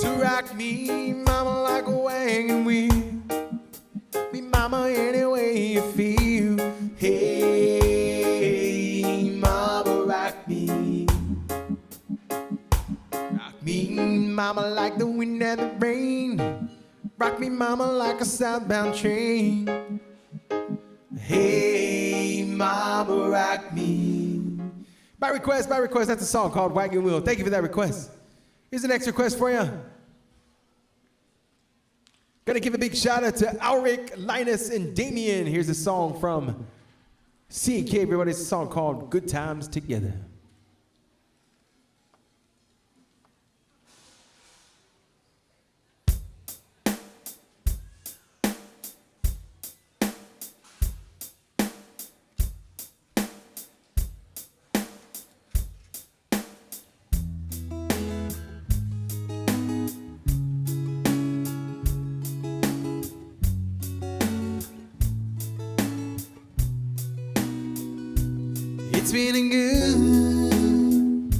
So rock me, mama, like a wagon wheel. Me, mama, any way you feel. Hey, mama, rock me. Rock me, mama, like the wind and the rain. Rock me, mama, like a southbound train. Hey, mama rock me. By request, that's a song called Wagon Wheel. Thank you for that request. Here's the next request for you. Gonna give a big shout out to Alric, Linus, and Damien. Here's a song from C&K, everybody. It's a song called Good Times Together. It's been a good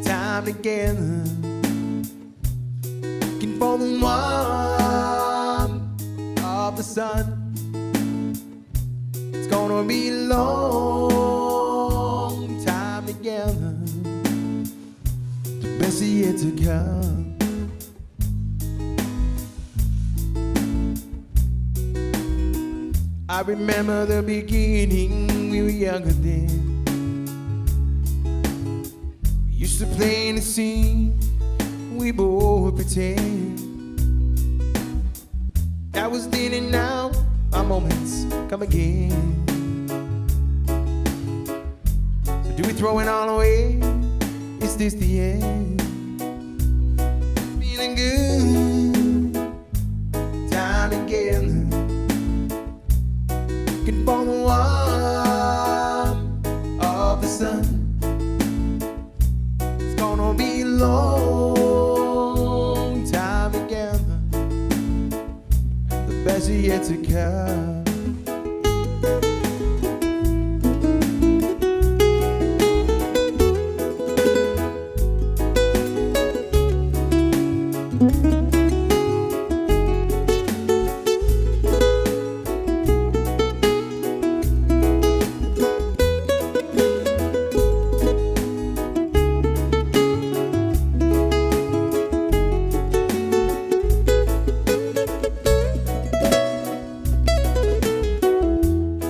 time together, looking for the warmth of the sun. It's gonna be a long time together, the best is yet to come. I remember the beginning, we were younger then. Used to play in the scene, we both pretend. That was then and now, our moments come again. So do we throw it all away? Is this the end? Feeling good, time together, looking for the warmth of the sun. Gonna be a long time together, and the best is yet to come.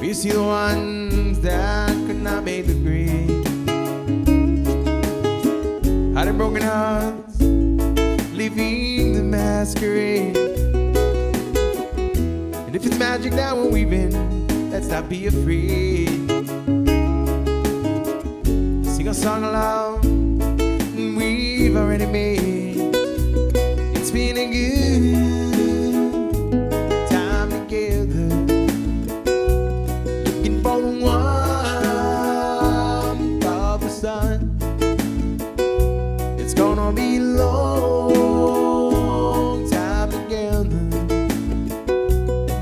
You see the ones that could not make the grade, hiding broken hearts, leaving the masquerade. And if it's magic that we're weaving, let's not be afraid. Sing a song of love we've already made. It's been a good time together, for the warmth of the sun. It's gonna be a long time together,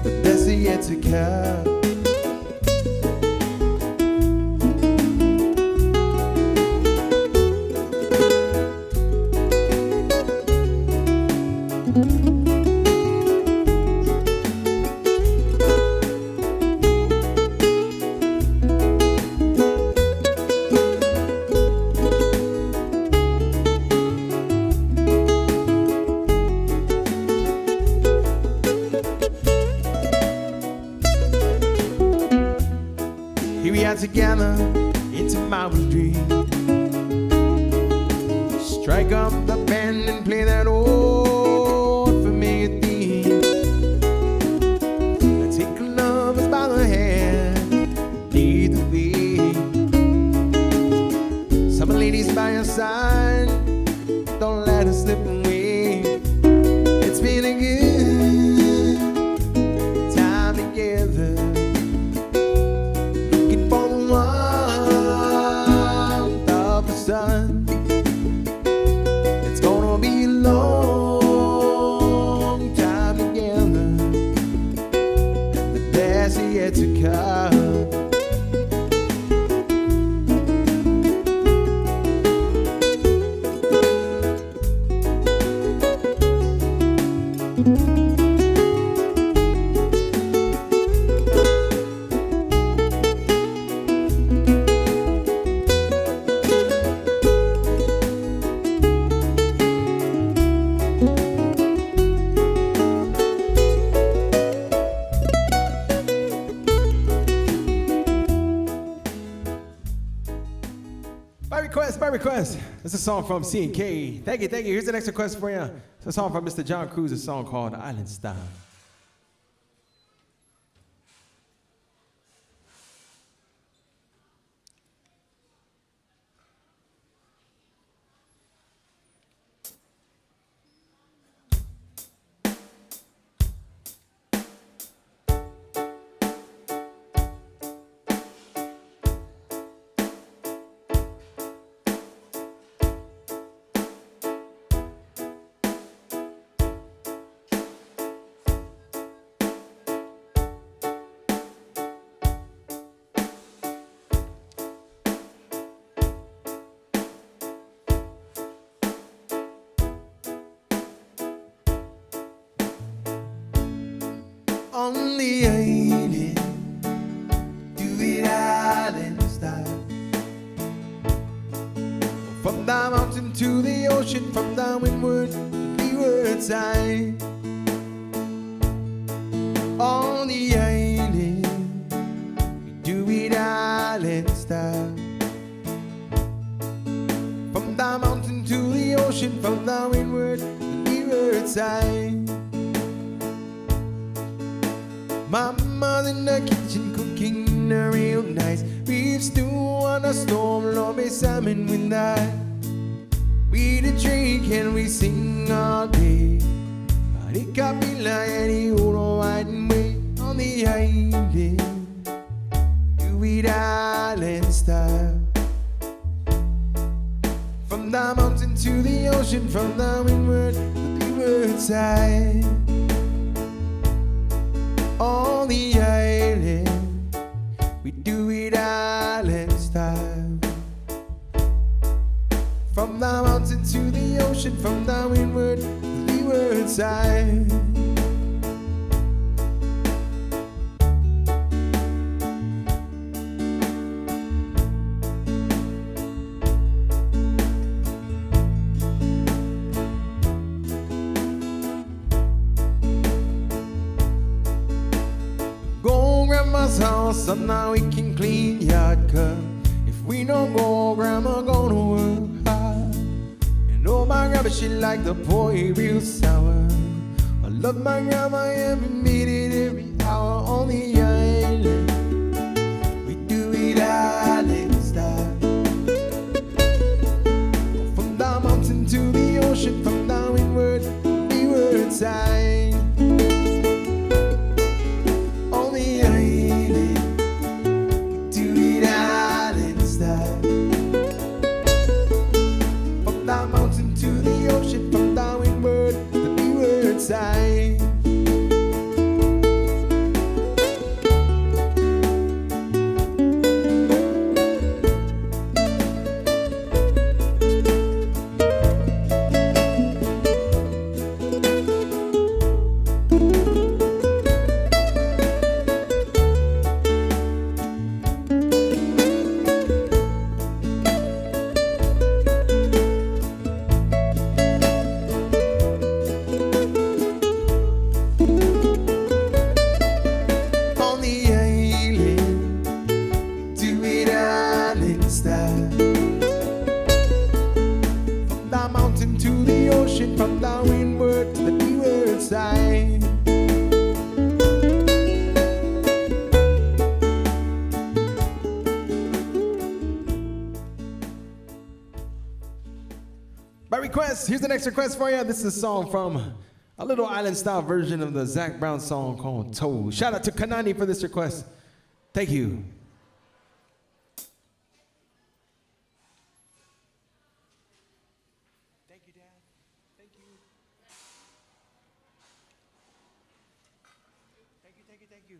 the best is yet to come. Here we are together into my dream. Strike up the band and play that old familiar theme. Let's take lovers by the hand, lead the way. Summer ladies by your side, don't let us slip away. It's been a good time together, sun. It's gonna be a long time together, and the best is yet to come. By request. It's a song from C&K. Thank you. Here's the next request for you. It's a song from Mr. John Cruz, a song called Island Style. On the island, do it island style. From the mountain to the ocean, from the windward to leeward side. On the island, we do it island style. From the mountain to the ocean, from the windward to leeward side. Mama's in the kitchen cooking a real nice beef stew on a storm, Lord may salmon with that. We the drink and we sing all day. Body copy like any old white and way. On the island, do it island style. From the mountain to the ocean, from the windward to the leeward side. On the island, we do it island style. From the mountain to the ocean, from the windward to the leeward side. Grandma's house, so now we can clean yard cut. If we don't go, Grandma gonna work hard. And oh, my grandma, she like the boy real sour. I love my grandma every minute, every hour. On the island, we do it island style. From the mountain to the ocean, from the windward to the leeward side. Here's the next request for you. This is a song from a little island style version of the Zac Brown song called Toe. Shout out to Kanani for this request. Thank you. Thank you, Dad. Thank you. Thank you.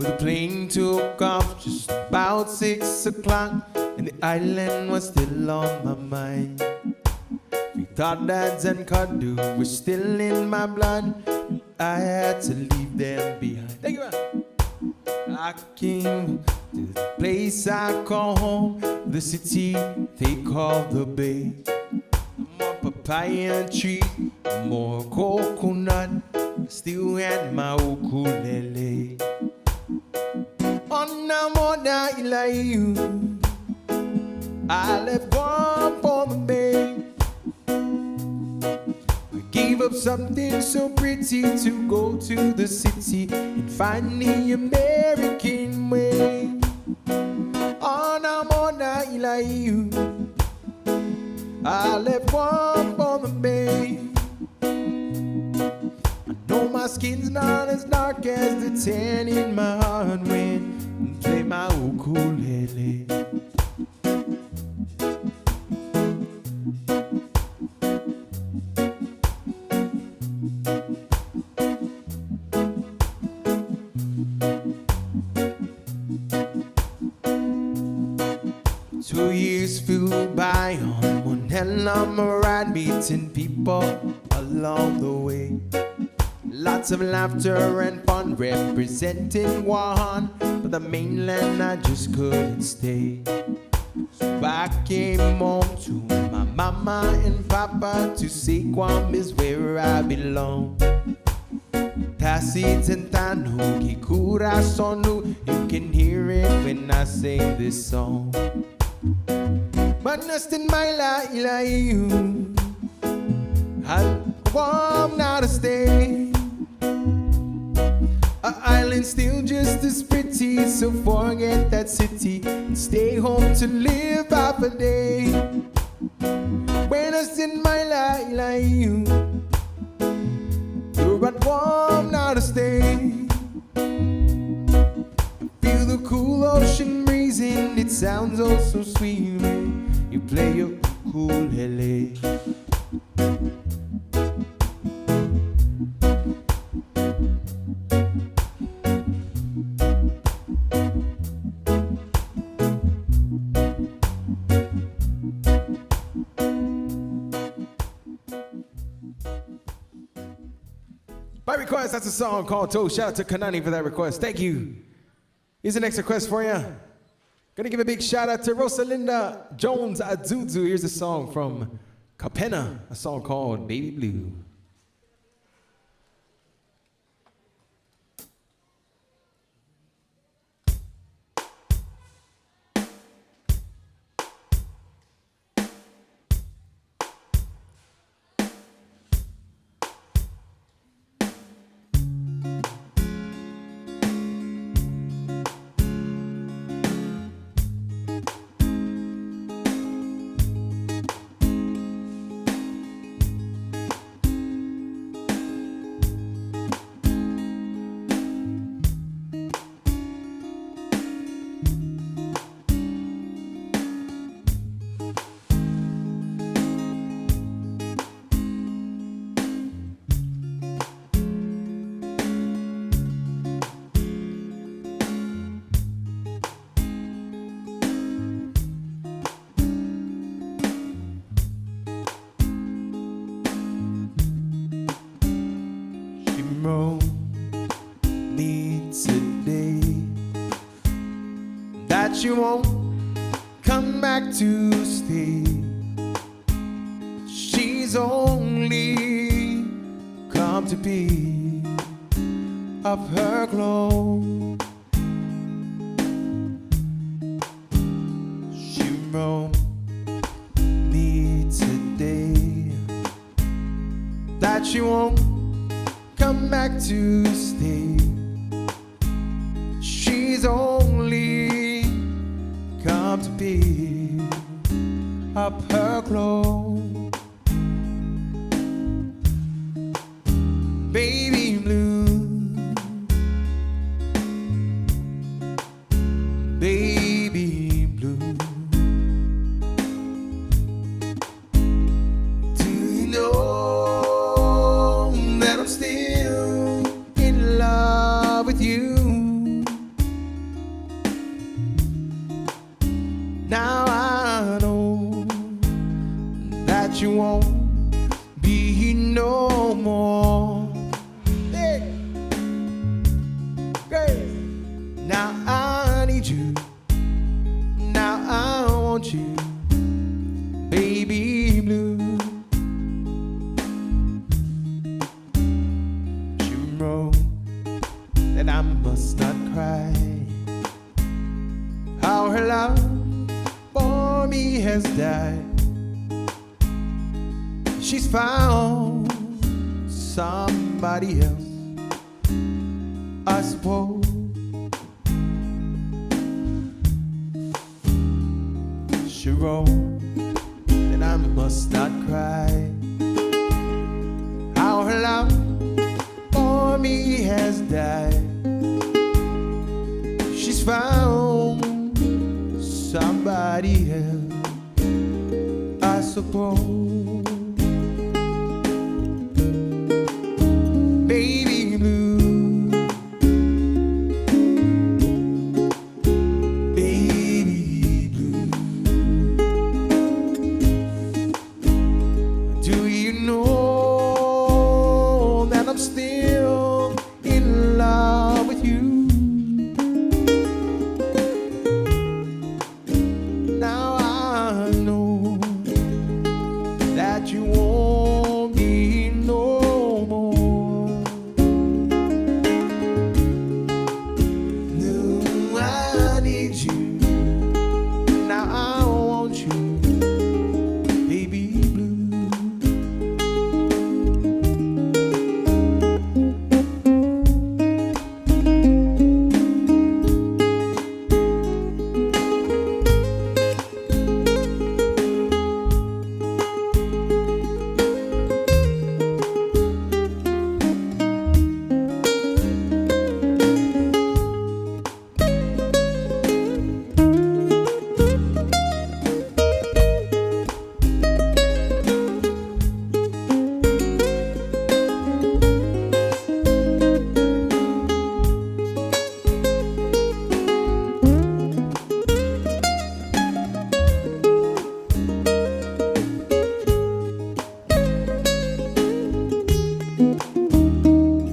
Well, the plane took off just about 6 o'clock, and the island was still on my mind. We thought dads and cuddle were still in my blood. I had to leave them behind. Thank you, man. I came to the place I call home, the city they call the Bay. More papaya tree, more coconut, still had my ukulele. On a moda ilayu, I left Guam for the Bay. I gave up something so pretty to go to the city and find the American way. On a moda ilayu, I left Guam for the Bay. I know my skin's not as dark as the tan in my heart when I play my ukulele. 2 years flew by on one hell of a ride, meeting people along the way. Lots of laughter and fun representing one, but the mainland I just couldn't stay. So I came home to my mama and papa to say Guam is where I belong. Tacit and Tanuki Kurasonu, you can hear it when I sing this song. But nothing my la you, I'm Guam now to stay. Our island still just as pretty, so forget that city and stay home to live half a day. When I send my la you, you're at Guam now to stay. Feel the cool ocean breeze and it sounds oh so sweet when you play your ukulele. By request, that's a song called Toe. Shout out to Kanani for that request. Thank you. Here's the next request for you. Gonna give a big shout out to Rosalinda Jones Azuzu. Here's a song from Capena, a song called Baby Blue. Me today that you won't come back to stay. She's only come to be of her glow. She wrote me today that she won't come back to stay. She's only come to be up her glow. Baby blue, baby blue. Do you know that I'm still in love with you? that I must not cry. How her love for me has died. She's found somebody else, I suppose. She wrote that I must not cry. How her love for me has died. She's found somebody else, I suppose. Baby blue, baby blue. Do you know that I'm still in love with you? Now I know that you won't be no more. No, I need you. Now I want you, baby blue.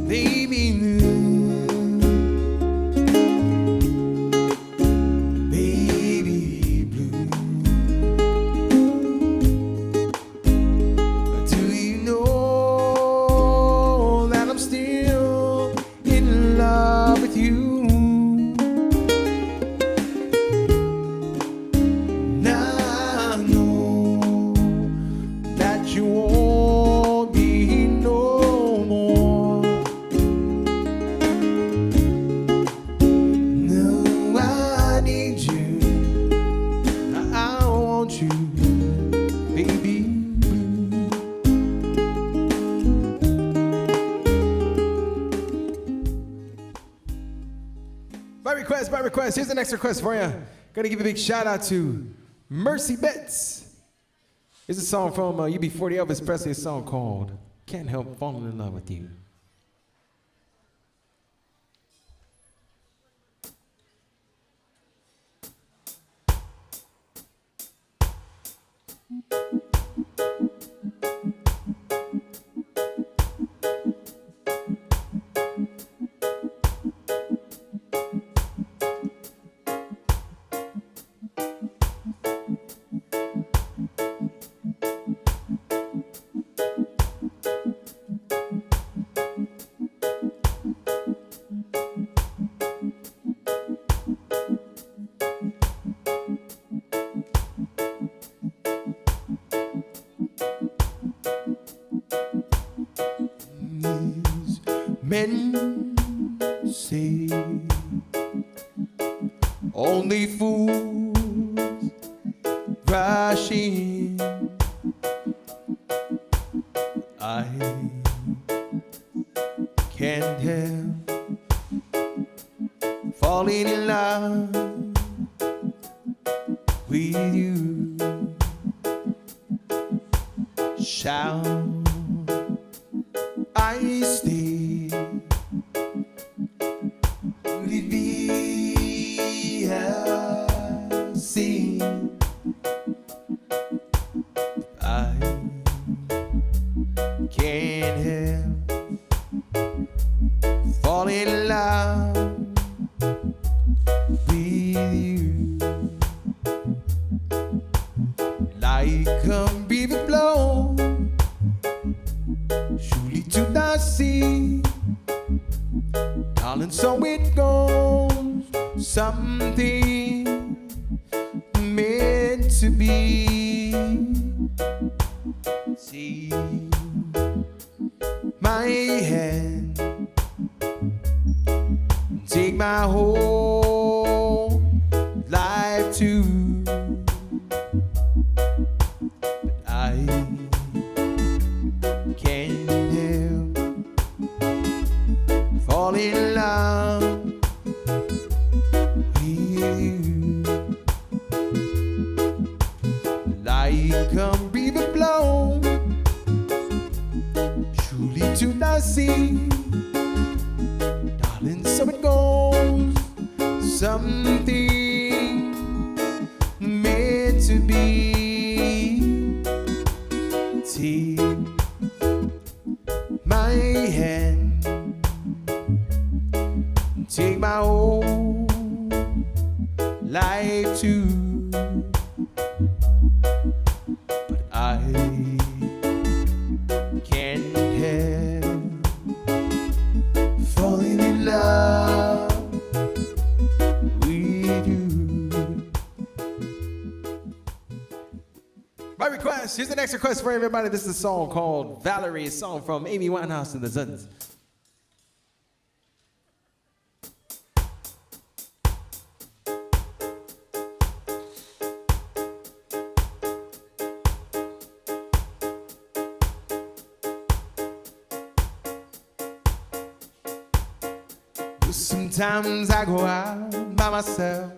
Baby blue, baby blue. Do you know that I'm still in love with you? Now I know that you won't be no more. No, I need you. I want you, baby blue. By request. Here's the next request for you. Gonna give a big shout out to Mercy Betts. Here's a song from UB40 Elvis Presley, a song called Can't Help Falling in Love with You. Men say only fools rush in. I can't help falling in love with you. Shall I stay? Will it be a sin? I can't help falling in love with you. Like a breathing blow, surely to the sea. Darling, so it goes, something meant to be. See my hand, take my whole life too. But I can't help falling in love with you. Like a river flow truly to the sea. Darling, so it goes, something meant to be. Take my hand, take my whole life too. But I can't help falling in love with you. My request, here's the next request for everybody. This is a song called Valerie, a song from Amy Winehouse and the Zuns. Sometimes I go out by myself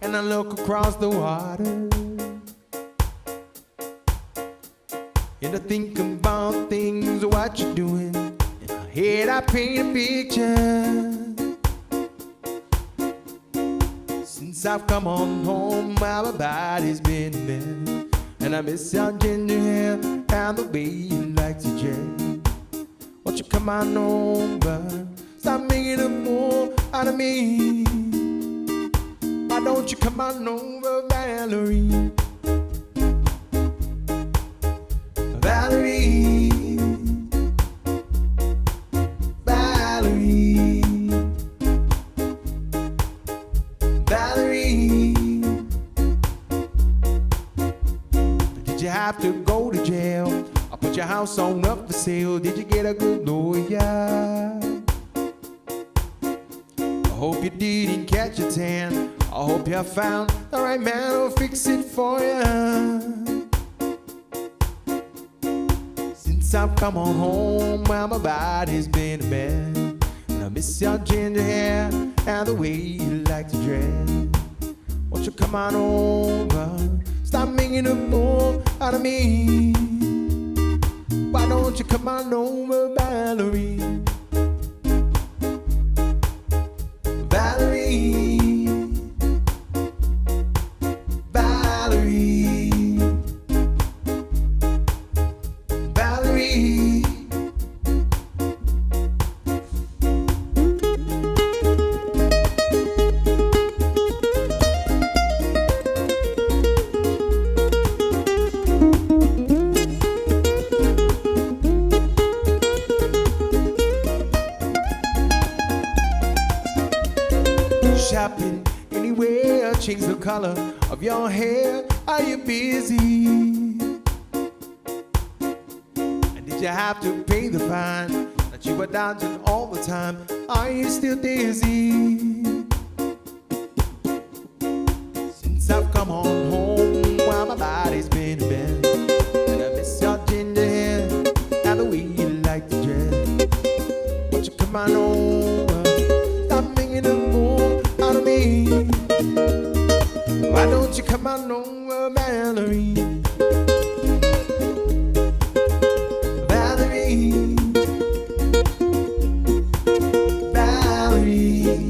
and I look across the water, and I think about things, what you're doing. In my head I paint a picture. Since I've come on home, my body's been a mess, and I miss your ginger hair and the way you like to dress. Won't you come on over? Stop making a fool out of me. Why don't you come on over, Valerie? Valerie, Valerie, Valerie. Did you have to go to jail? I put your house on up for sale. Did you get a good lawyer? I hope you didn't catch a tan. I hope you found the right man who'll fix it for you. Since I've come on home, well, my body's been a mess, and I miss your ginger hair and the way you like to dress. Won't you come on over? Stop making a fool out of me. Why don't you come on over, Valerie? Valerie, Valerie, Valerie. Shopping anywhere, change the color of your hair. Are you busy? And did you have to pay the fine that you were dodging all the time? Are you still dizzy? Since I've come on home, well, my body's been a mess, and I miss your ginger hair and the way you like to dress. Won't you come on over? Stop making a fool out of me. Why don't you come on over, Valerie? Valerie, Valerie,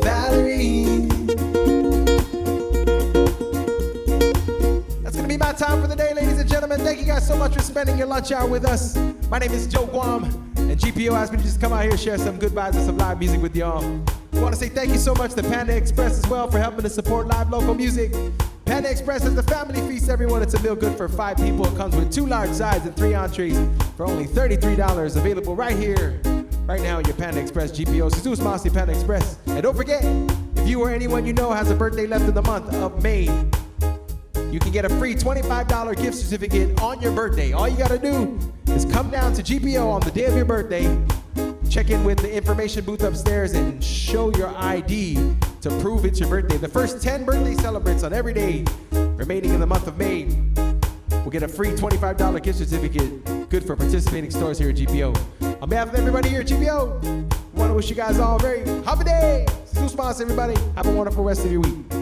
Valerie. That's gonna be my time for the day, ladies and gentlemen. Thank you guys so much for spending your lunch hour with us. My name is Joe Guam, and GPO asked me to just come out here and share some good vibes and some live music with y'all. I want to say thank you so much to Panda Express as well for helping to support live local music. Panda Express is the family feast, everyone. It's a meal good for 5 people. It comes with 2 large sides and 3 entrees. for only $33, available right here, right now at your Panda Express GPO. Jesus Masi Panda Express. And don't forget, if you or anyone you know has a birthday left in the month of May, you can get a free $25 gift certificate on your birthday. All you gotta do is come down to GPO on the day of your birthday, check in with the information booth upstairs, and show your ID to prove it's your birthday. The first 10 birthday celebrants on every day remaining in the month of May will get a free $25 gift certificate, good for participating stores here at GPO. On behalf of everybody here at GPO, I want to wish you guys all a very happy day. Jesus Mas, everybody. Have a wonderful rest of your week.